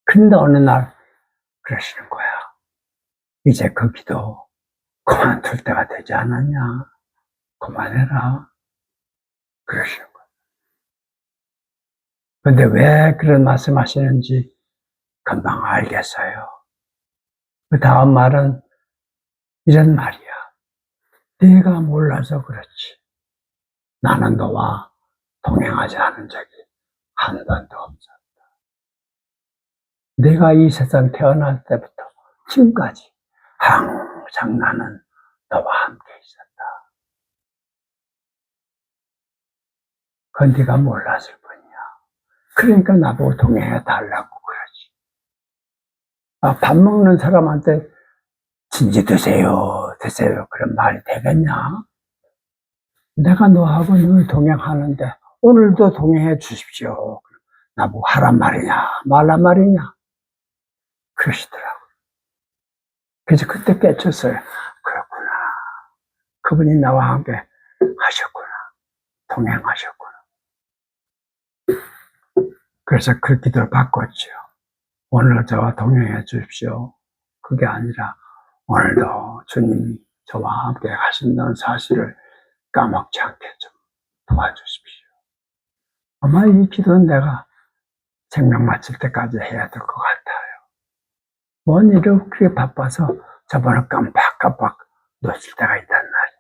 [SPEAKER 1] 근데 어느 날 그러시는 거야. 이제 그 기도 그만둘 때가 되지 않았냐. 그만해라. 그러시는 거야. 근데 왜 그런 말씀 하시는지 금방 알겠어요. 그 다음 말은 이런 말이야. 네가 몰라서 그렇지. 나는 너와 동행하지 않은 적이 한 번도 없었다. 내가 이 세상 태어날 때부터 지금까지 항상 나는 너와 함께 있었다. 그건 네가 몰랐을 뿐이야. 그러니까 나보고 동행해 달라고 그러지. 아, 밥 먹는 사람한테 진지 드세요, 드세요. 그런 말이 되겠냐? 내가 너하고 늘 동행하는데 오늘도 동행해 주십시오. 나보고 하란 말이냐, 말란 말이냐? 그러시더라고. 그래서 그때 깨쳤어요. 그렇구나. 그분이 나와 함께 하셨구나. 동행하셨구나. 그래서 그 기도를 바꿨죠. 오늘 저와 동행해 주십시오. 그게 아니라 오늘도 주님이 저와 함께 하신다는 사실을 까먹지 않게 좀 도와주십시오. 아마 이 기도는 내가 생명 마칠 때까지 해야 될 것 같아요. 뭔 일을 그렇게 바빠서 저번에 깜빡깜빡 놓칠 때가 있단 말이에요.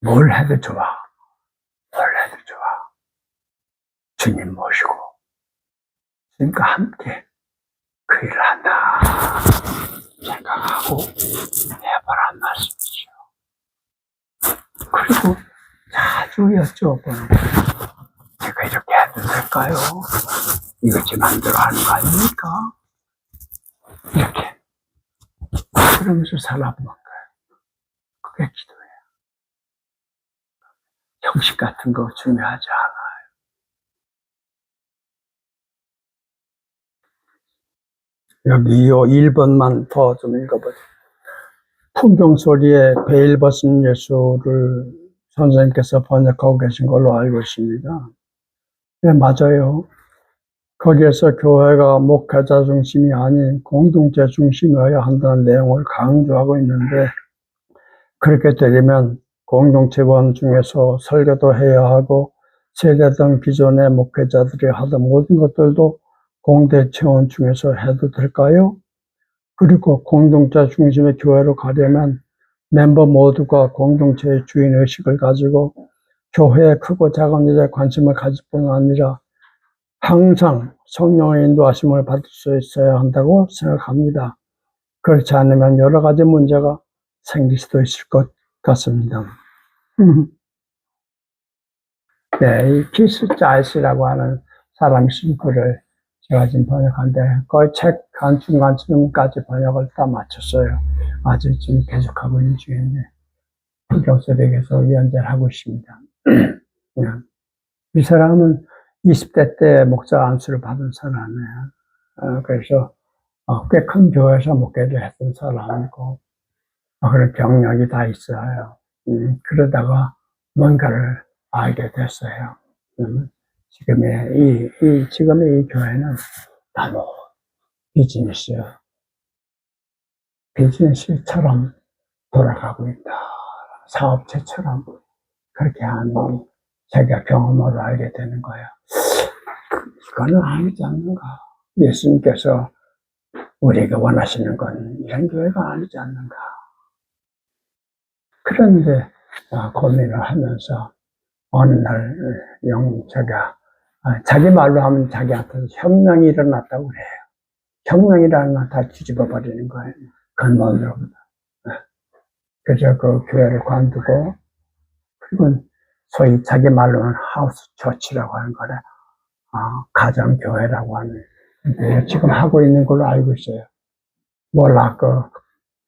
[SPEAKER 1] 뭘 해도 좋아. 뭘 해도 좋아. 주님 모시고 주님과 함께 그 일을 한다 생각하고 해보란 말씀이죠. 그리고 자주 여쭤보는 거예요. 제가 이렇게 해도 될까요? 이거 제 마음대로 하는 거 아닙니까? 이렇게 그러면서 살아보는 거예요. 그게 기도예요. 형식 같은 거 중요하지 않아요. 여기 요 1번만 더 좀 읽어보세요. 풍경소리에 베일 벗은 예수를 선생님께서 번역하고 계신 걸로 알고 있습니다. 네, 맞아요. 거기에서 교회가 목회자 중심이 아닌 공동체 중심이어야 한다는 내용을 강조하고 있는데, 그렇게 되려면 공동체원 중에서 설교도 해야 하고 세대당 기존의 목회자들이 하던 모든 것들도 공동체원 중에서 해도 될까요? 그리고 공동체 중심의 교회로 가려면 멤버 모두가 공동체의 주인의식을 가지고 교회의 크고 작은 일에 관심을 가질 뿐 아니라 항상 성령의 인도하심을 받을 수 있어야 한다고 생각합니다. 그렇지 않으면 여러 가지 문제가 생길 수도 있을 것 같습니다. 네, 이 키스 자이스라고 하는 사람이 쓴 글을 제가 지금 번역한데 거의 책 간중간중까지 번역을 다 마쳤어요. 아직 지금 계속하고 있는 중인데 풍경소리에 계속 연재를 하고 있습니다. 이 사람은 20대 때 목사 안수를 받은 사람이에요. 그래서 꽤 큰 교회에서 목회를 했던 사람이고 그런 경력이 다 있어요. 그러다가 뭔가를 알게 됐어요. 지금의 이 교회는 너무 비즈니스처럼 돌아가고 있다. 사업체처럼 그렇게 하니 자기가 경험으로 알게 되는 거예요. 이거는 아니지 않는가. 예수님께서 우리에게 원하시는 건 이런 교회가 아니지 않는가. 그런데 고민을 하면서 어느 날 자기 말로 하면 자기한테 혁명이 일어났다고 그래요. 혁명이 일어나면 다 뒤집어 버리는 거예요. 근본으로부터. 그래서 그 교회를 관두고, 그리고 소위 자기 말로는 하우스 처치라고 하는 거래. 가정교회라고 하는, 지금 하고 있는 걸로 알고 있어요. 몰라,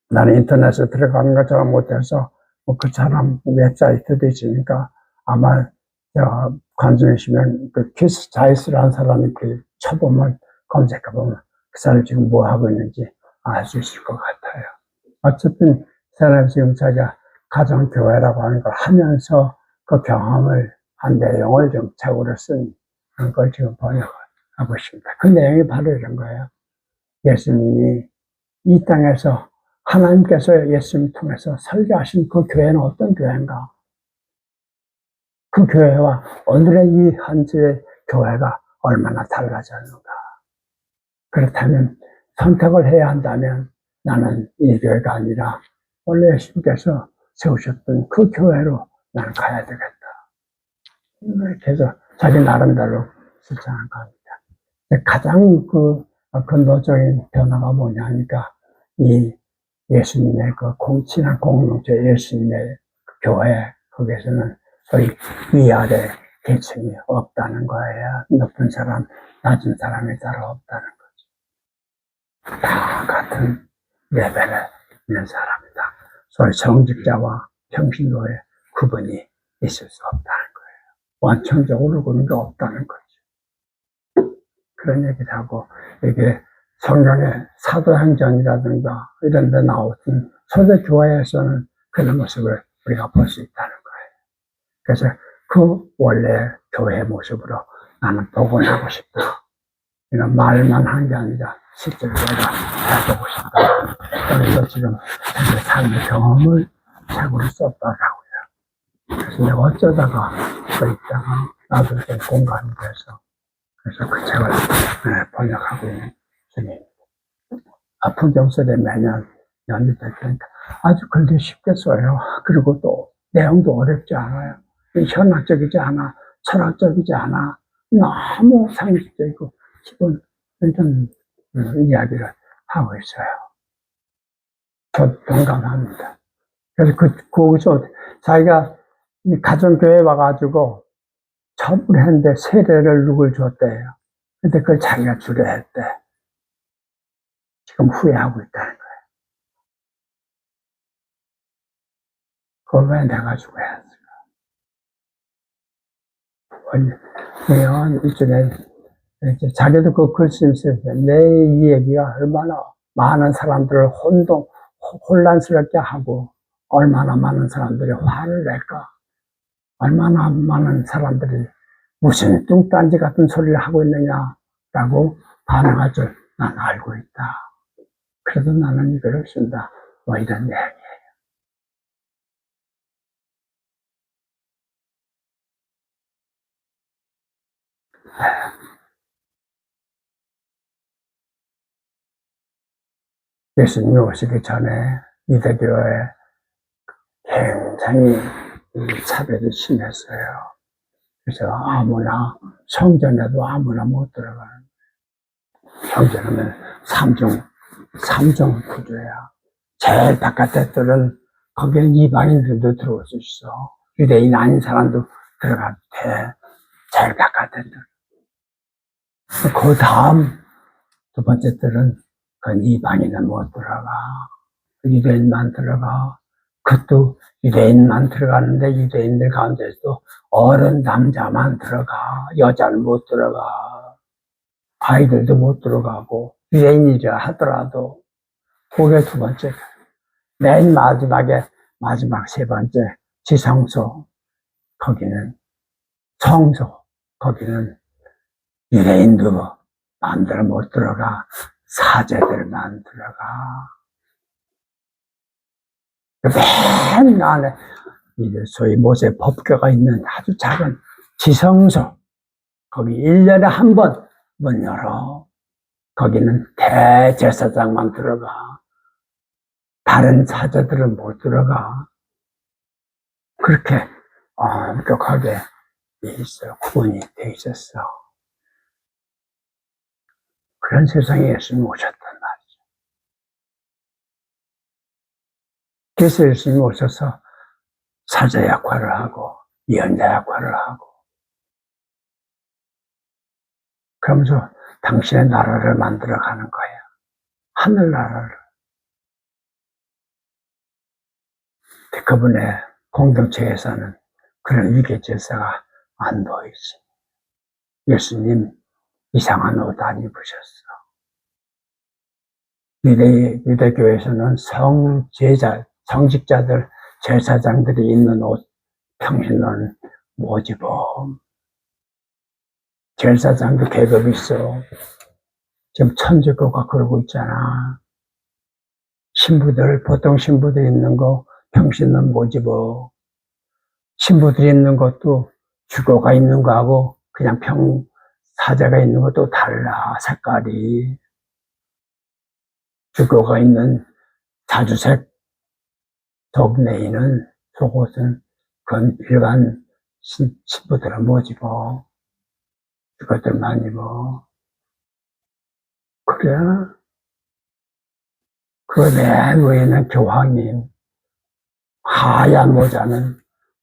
[SPEAKER 1] 나는 인터넷에 들어가는 거 잘 못해서, 그 사람 웹사이트도 있으니까, 아마, 관심이시면, 키스 자이스라는 사람이 쳐보면, 검색해보면, 그 사람이 지금 뭐 하고 있는지 알 수 있을 것 같아요. 어쨌든, 그 사람이 지금 자기가 가정교회라고 하는 걸 하면서 그 경험을 한 내용을 좀 책으로 쓴 걸 지금 번역하고 있습니다. 그 내용이 바로 이런 거예요. 예수님이 이 땅에서 하나님께서 예수님 통해서 설계하신 그 교회는 어떤 교회인가? 그 교회와 오늘의 이 현재의 교회가 얼마나 달라졌는가? 그렇다면 선택을 해야 한다면 나는 이 교회가 아니라 원래 예수님께서 세우셨던 그 교회로 나는 가야 되겠다. 이렇게 해서 자기 나름대로 실천한 겁니다. 가장 근본적인 변화가 뭐냐 하니까 이 예수님의 그 친한 공동체 예수님의 교회 거기에서는 소위 위아래 계층이 없다는 거예요. 높은 사람, 낮은 사람이 따로 없다는 거죠. 다 같은 레벨에 있는 사람이다. 소위 정직자와 평신도의 구분이 있을 수 없다는 거예요. 원천적으로 그런 게 없다는 거죠. 그런 얘기를 하고 이게 성경의 사도행전이라든가 이런 데 나오던 초대교회에서는 그런 모습을 우리가 볼 수 있다는 거예요. 그래서 그 원래 교회의 모습으로 나는 복원하고 싶다. 이런 말만 한 게 아니라 실제로 내가 해보고 싶다. 그래서 지금 제 삶의 경험을 책으로 썼더라고요. 그래서 내가 어쩌다가 써 있다가 나도 좀 공감이 돼서 그래서 그 책을 번역하고 있는 중입니다. 아프경설에 매년 연주될 테니까 아주 글도 쉽게 써요. 그리고 또 내용도 어렵지 않아요. 현학적이지 않아, 철학적이지 않아. 너무 상식적이고 기본 이런 이야기를 하고 있어요. 저 동감합니다. 그래서 거기서 자기가 가정교회 와가지고 처음을 했는데 세례를 누굴 줬대요. 근데 그걸 자기가 주려 했대. 지금 후회하고 있다는 거예요. 그걸 왜 내가 주고 했을까? 이쪽에 자기도 그 글쓰면서 내 이 얘기가 얼마나 많은 사람들을 혼란스럽게 하고 얼마나 많은 사람들이 화를 낼까? 얼마나 많은 사람들이 무슨 뚱딴지 같은 소리를 하고 있느냐라고 반응할 줄 난 알고 있다. 그래도 나는 이거를 쓴다. 뭐 이런 이야기예요. 예수님이 오시기 전에 유대교에 굉장히 차별이 심했어요. 그래서 아무나 성전에도 아무나 못 들어가는 거예요. 성전은 삼중 구조야. 제일 바깥에 들은 거기는 이방인들도 들어올 수 있어. 유대인 아닌 사람도 들어가도 돼. 제일 바깥에 들. 그 다음 두 번째 들은 그 이방인은 못 들어가. 유대인만 들어가. 그것도 유대인만 들어가는데 유대인들 가운데서도 어른 남자만 들어가. 여자는 못 들어가. 아이들도 못 들어가고 유대인이라 하더라도 그게 두 번째. 맨 마지막 세 번째 지성소 거기는 성소 거기는 유대인도 마음대로 못 들어가. 사제들만 들어가. 맨 안에 이제 소위 모세 법궤가 있는 아주 작은 지성소 거기 1년에 한 번 문 열어. 거기는 대제사장만 들어가. 다른 사제들은 못 들어가. 그렇게 엄격하게 있어요. 구분이 돼 있었어. 그런 세상에 예수님이 오셨단 말이죠. 그래서 예수님이 오셔서 사자 역할을 하고 예언자 역할을 하고 그러면서 당신의 나라를 만들어가는 거예요. 하늘나라를. 그분의 공동체에서는 그런 위계질서가 안 보이지. 예수님 이상한 옷 안 입으셨어. 유대교에서는 성직자들, 제사장들이 입는 옷, 평신도는 못 입어. 제사장도 계급이 있어. 지금 천주교가 그러고 있잖아. 보통 신부들 입는 거, 평신도는 못 입어. 신부들이 입는 것도 주교가 입는 거하고 그냥 사제가 입는 것도 달라, 색깔이. 주교가 입는 자주색 덕내이는 속옷은 그건 일반 신부들은 못 입어. 주교들만 입어. 그래. 그 맨 위에는 교황님, 하얀 모자는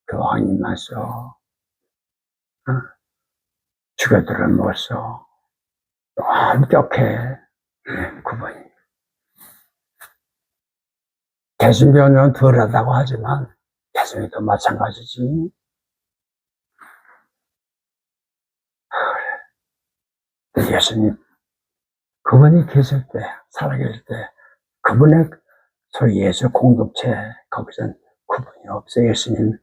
[SPEAKER 1] 교황님만 써. 주교들은 못 써. 엄격해, 그분이. 개신교는 덜하다고 하지만, 개신교도 마찬가지지. 예수님, 그분이 계실 때, 살아계실 때, 그분의 소위 예수 공동체, 거기선 그분이 없어요. 예수님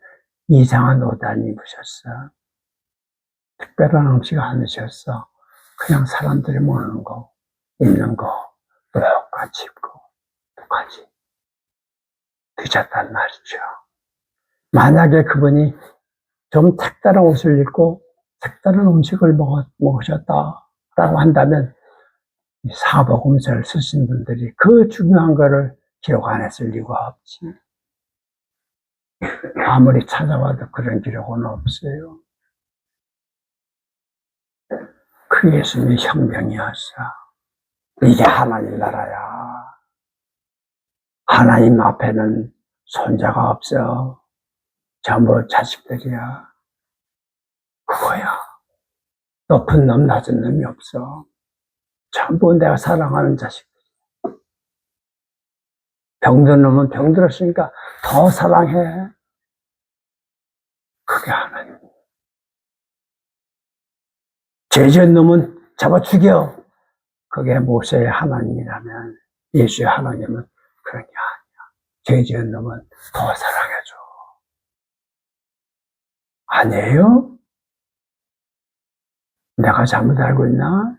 [SPEAKER 1] 이상한 옷 안 입으셨어. 특별한 음식 안 드셨어. 그냥 사람들이 먹는 거, 입는 거, 똑같이 입고, 똑같이 드셨단 말이죠. 만약에 그분이 좀 색다른 옷을 입고, 색다른 음식을 먹으셨다라고 한다면, 사복음서를 쓰신 분들이 그 중요한 거를 기록 안 했을 리가 없지. 아무리 찾아봐도 그런 기록은 없어요. 그 예수님이 혁명이었어. 이게 하나님 나라야. 하나님 앞에는 손자가 없어. 전부 자식들이야. 그거야. 높은 놈, 낮은 놈이 없어. 전부 내가 사랑하는 자식들. 병든 놈은 병들었으니까 더 사랑해. 그게 하나님. 죄 지은 놈은 잡아 죽여. 그게 모세의 하나님이라면 예수의 하나님은 그런 게 아니야. 죄 지은 놈은 더 사랑해줘. 아니에요? 내가 잘못 알고 있나?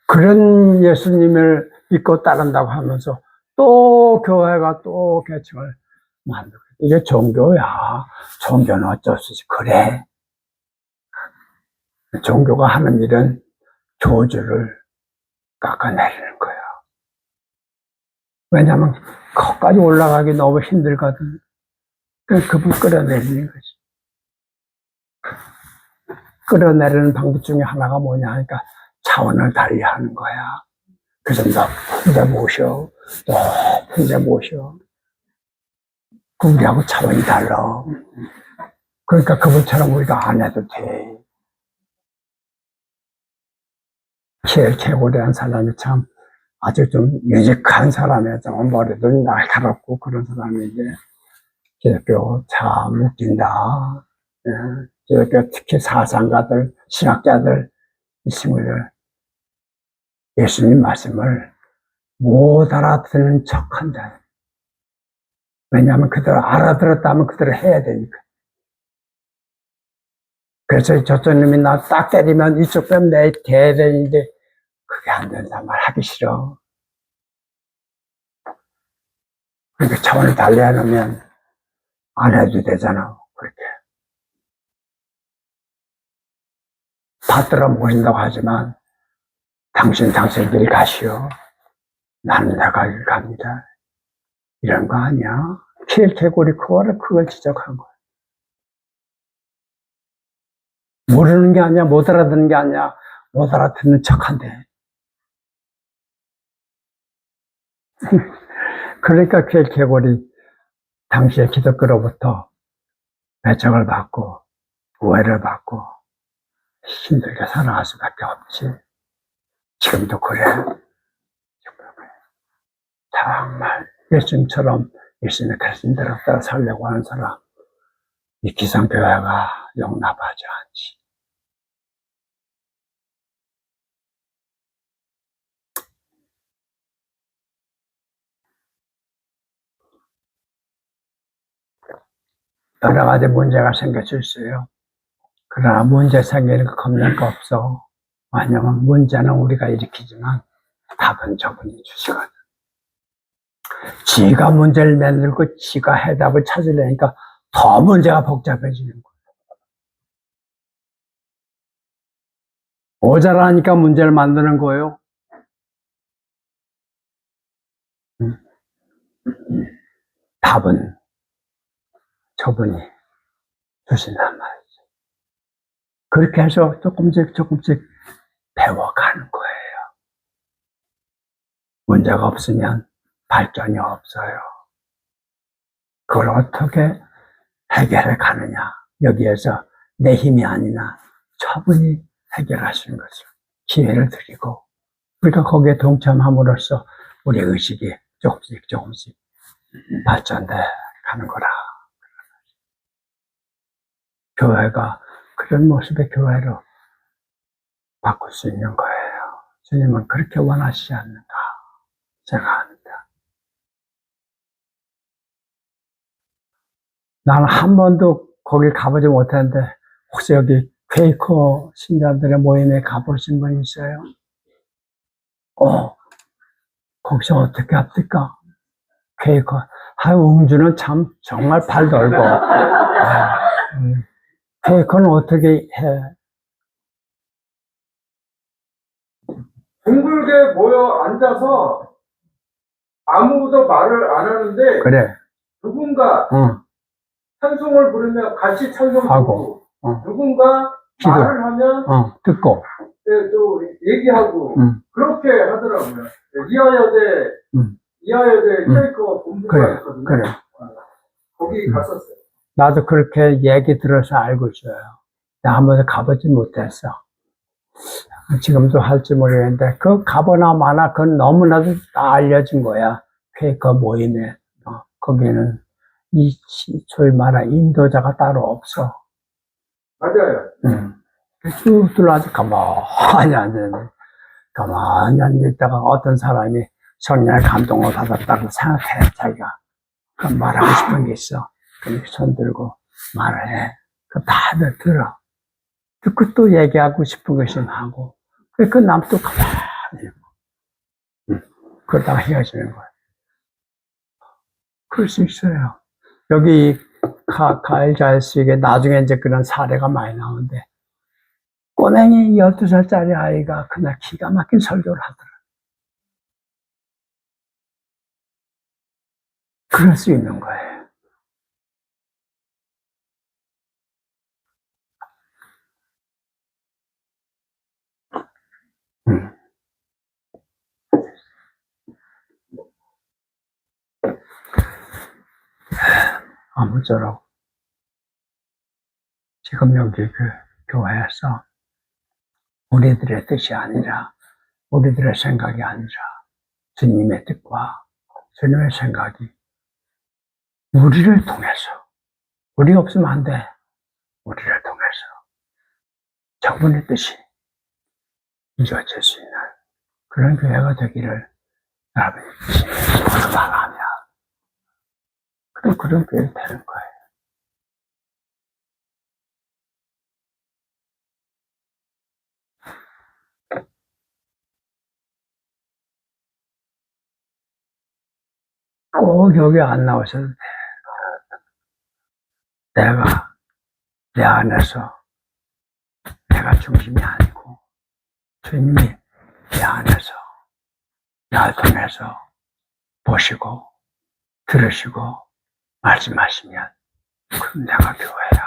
[SPEAKER 1] 그런 예수님을 믿고 따른다고 하면서 또 교회가 또 개척을 만들고 이게 종교야. 종교는 어쩔 수 없이 그래. 종교가 하는 일은 교주를 깎아내리는 거야. 왜냐하면 거기까지 올라가기 너무 힘들거든. 그래서 그분 끌어내리는 거지. 끌어내리는 방법 중에 하나가 뭐냐 하니까 차원을 달리하는 거야. 그래서 높은 데 모셔. 높은 데 모셔. 우리하고 차원이 달라. 그러니까 그분처럼 우리가 안 해도 돼. 개고대한 사람이 참 아주 좀 유직한 사람이야. 좀 머리도 날카롭고 그런 사람인데 기독교 참 웃긴다. 기독교 특히 사상가들, 신학자들, 이 친구들 예수님 말씀을 못 알아듣는 척한다. 왜냐하면 그대로 알아들었다면 그대로 해야 되니까. 그래서 저쪽 놈이 나 딱 때리면 이쪽 뺨 내 대야 되는데 그게 안 된단 말 하기 싫어. 그러니까 차원을 달리해 놓으면 안 해도 되잖아. 그렇게. 받들어 모신다고 하지만 당신 길 가시오. 나는 내가 길 갑니다. 이런 거 아니야. 개고리 그걸 지적한 거야. 모르는 게 아니야. 못 알아듣는 게 아니야. 못 알아듣는 척한대. 그러니까 개고리 당시에 기독교로부터 배척을 받고 오해를 받고 힘들게 살아갈 수밖에 없지. 지금도 그래. 정말 예수님처럼 예수님의 가르침대로 따라 살려고 하는 사람 이 기성교회가 용납하지 않지. 여러 가지 문제가 생길 수 있어요. 그러나 문제 생기는 거 겁낼 거 없어. 왜냐면 문제는 우리가 일으키지만 답은 저분이 주시거든. 지가 문제를 만들고 지가 해답을 찾으려니까 더 문제가 복잡해지는 거야. 모자라니까 문제를 만드는 거예요. 답은 저분이 주신단 말이죠. 그렇게 해서 조금씩 배워가는 거예요. 문제가 없으면 발전이 없어요. 그걸 어떻게 해결해 가느냐. 여기에서 내 힘이 아니라 저분이 해결하시는 것을 기회를 드리고, 우리가 거기에 동참함으로써 우리 의식이 조금씩 발전돼 가는 거라. 교회가 그런 모습의 교회로 바꿀 수 있는 거예요. 주님은 그렇게 원하시지 않는가 생각합니다. 나는 한 번도 거길 가보지 못했는데, 혹시 여기 퀘이커 신자들의 모임에 가보신 분 있어요? 거기서 어떻게 합니까? 퀘이커. 웅주는 참 정말 발 넓어. 퀘이커는 어떻게 해?
[SPEAKER 2] 둥글게 모여 앉아서 아무도 말을 안 하는데
[SPEAKER 1] 그래.
[SPEAKER 2] 누군가 찬송을 부르면 같이 찬송하고
[SPEAKER 1] 하고,
[SPEAKER 2] 누군가
[SPEAKER 1] 기도.
[SPEAKER 2] 말을 하면
[SPEAKER 1] 듣고.
[SPEAKER 2] 또 얘기하고 그렇게 하더라고요. 이하여대 케이크 본부가
[SPEAKER 1] 그래,
[SPEAKER 2] 있거든요.
[SPEAKER 1] 그래.
[SPEAKER 2] 거기 갔었어요.
[SPEAKER 1] 나도 그렇게 얘기 들어서 알고 있어요. 나 한 번도 가보지 못했어. 지금도 할지 모르겠는데, 그 가보나 마나 그건 너무나도 다 알려진 거야. 퀘이커 모임에. 거기는 소위 말하는 인도자가 따로 없어.
[SPEAKER 2] 맞아요.
[SPEAKER 1] 쭉 둘러서 가만히 앉았는데, 가만히 앉아있다가 어떤 사람이 성령의 감동을 받았다고 생각해, 자기가. 그 말하고 싶은 게 있어. 그럼 손 들고 말을 해. 그 다들 들어. 듣고 또 얘기하고 싶은 것이 하고. 그 남도 가만히 있고. 그러다가 헤어지는 거야. 그럴 수 있어요. 여기 가일자일스에게 나중에 이제 그런 사례가 많이 나오는데, 꼬맹이 12살짜리 아이가 그날 기가 막힌 설교를 하더라. 그럴 수 있는 거예요. 아무쪼록 지금 여기 그 교회에서 우리들의 뜻이 아니라, 우리들의 생각이 아니라 주님의 뜻과 주님의 생각이 우리를 통해서, 우리 없으면 안 돼. 우리를 통해서 저분의 뜻이 이루어질 수 있는 그런 교회가 되기를 여러분이 진심으로 바라며, 그런 교회가 되는 거예요. 꼭 여기 안 나오셔도 돼. 내 안에서 내가 중심이 아니고 주님이 내 안에서 나를 통해서 보시고 들으시고 말씀하시면 그럼 내가 교회야.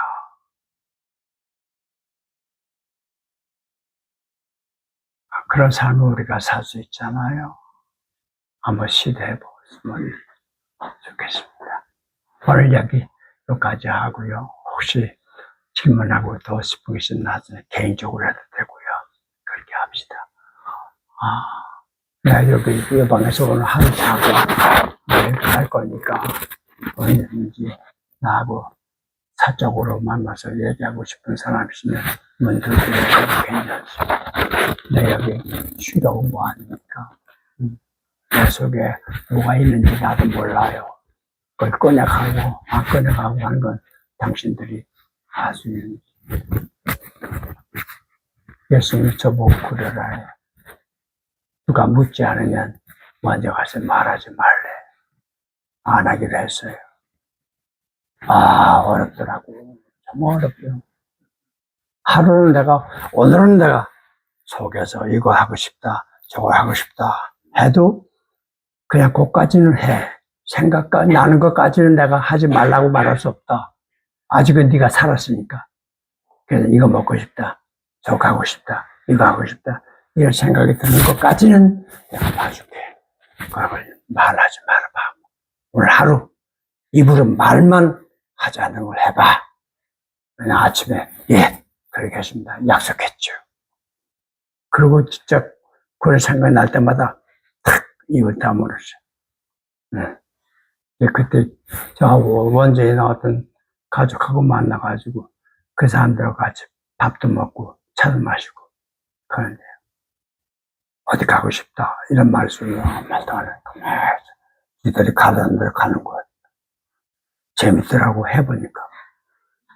[SPEAKER 1] 그런 삶을 우리가 살 수 있잖아요. 한번 시도해 보시면 좋겠습니다. 오늘 여기까지 하고요. 혹시 질문하고 더 싶은 게 있으면 나중에 개인적으로 해도 되고요. 그렇게 합시다. 내가 여기 이 방에서 오늘 하루 자고 내일 갈 거니까 언제든지 나하고 사적으로 만나서 얘기하고 싶은 사람 있으면 먼저 들어도 괜찮습니다. 내가 여기 쉬려고 뭐 하니까 내 속에 뭐가 있는지 나도 몰라요. 그걸 꺼내가고 안 꺼내가고 하는 건 당신들이 할 수 있는. 예수님이 저보고 그러라 해. 누가 묻지 않으면 먼저 가서 말하지 말래. 안 하기로 했어요. 어렵더라고. 정말 어렵죠. 오늘은 내가 속에서 이거 하고 싶다, 저거 하고 싶다 해도 그냥 그것까지는 해. 생각과 나는 것까지는 내가 하지 말라고 말할 수 없다. 아직은 네가 살았으니까. 그래서 이거 먹고 싶다. 저 가고 싶다. 이거 하고 싶다. 이런 생각이 드는 것까지는 내가 봐줄게. 그걸 말하지 말아봐. 오늘 하루 입으로 말만 하지 않는 걸 해봐. 그냥 아침에 예 그렇게 했습니다. 약속했죠. 그리고 진짜 그런 생각이 날 때마다 탁 입을 다물었어요. 네. 그때 저 원주에 나왔던 가족하고 만나가지고 그 사람들하고 같이 밥도 먹고 차도 마시고 그런데 어디 가고 싶다 이런 말씀을 말도 안 하니까 이들이 가는 대로 가는 거예요. 재밌더라고 해보니까.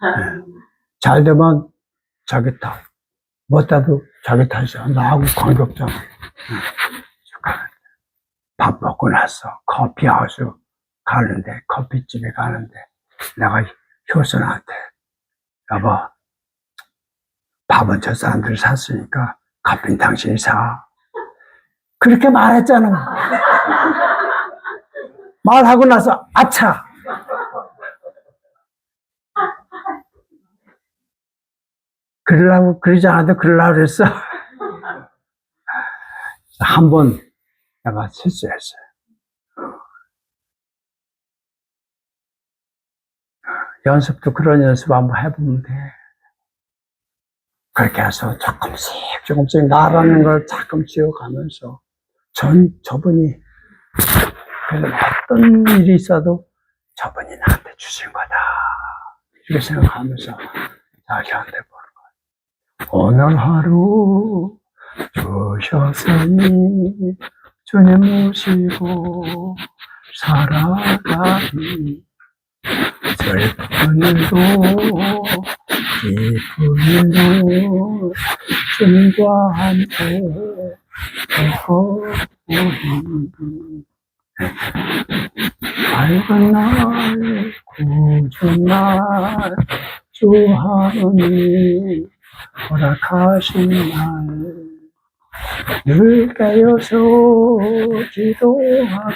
[SPEAKER 1] 네. 잘 되면 자기 탓, 못해도 자기 탓이야. 나하고 관계없잖아. 밥 먹고 나서 커피하우스 가는데 커피집에 가는데 내가 효선한테 여보 밥은 저 사람들이 샀으니까 커피는 당신이 사. 그렇게 말했잖아. 말하고 나서 아차. 그러지 않아도 그러려고 그랬어. 한 번 내가 실수했어요. 연습도 그런 연습 한번 해보면 돼. 그렇게 해서 조금씩 나라는 걸 자꾸 지어가면서 저분이 어떤 일이 있어도 저분이 나한테 주신 거다. 이렇게 생각하면서 자기한테 보는 거야. 오늘 하루 주셨으니 주님 모시고 살아가니 슬픈 일도 기쁜 일도 주님과 함께 보니 밝은 날 구준 날 주 하느님 허락하신 날 늘 깨어서 기도하고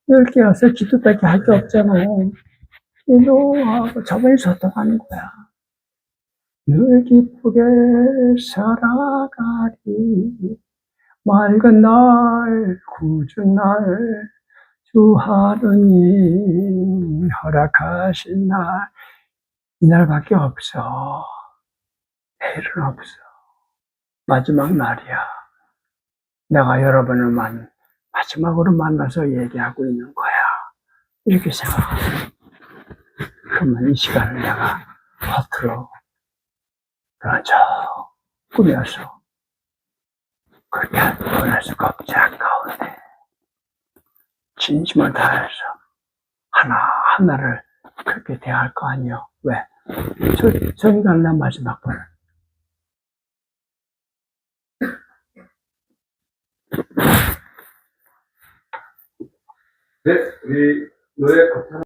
[SPEAKER 1] 늘 깨어서 기도밖에 할 게 없잖아. 기도하고 저번에 소통하는 거야. 늘 기쁘게 살아가리 맑은 날 구준 날 주 하느님 허락하신 날 이날밖에 없어. 내일은 없어. 마지막 날이야. 내가 여러분을 마지막으로 만나서 얘기하고 있는 거야. 이렇게 생각해. 그러면 이 시간을 내가 겉으로 그저 꾸며서 그렇게 보낼 수가 없지 한가운데 진심을 다해서 하나하나를 그렇게 대할 거 아니요. 왜? 저기가 나 마지막 번.
[SPEAKER 2] 네, 우리 노예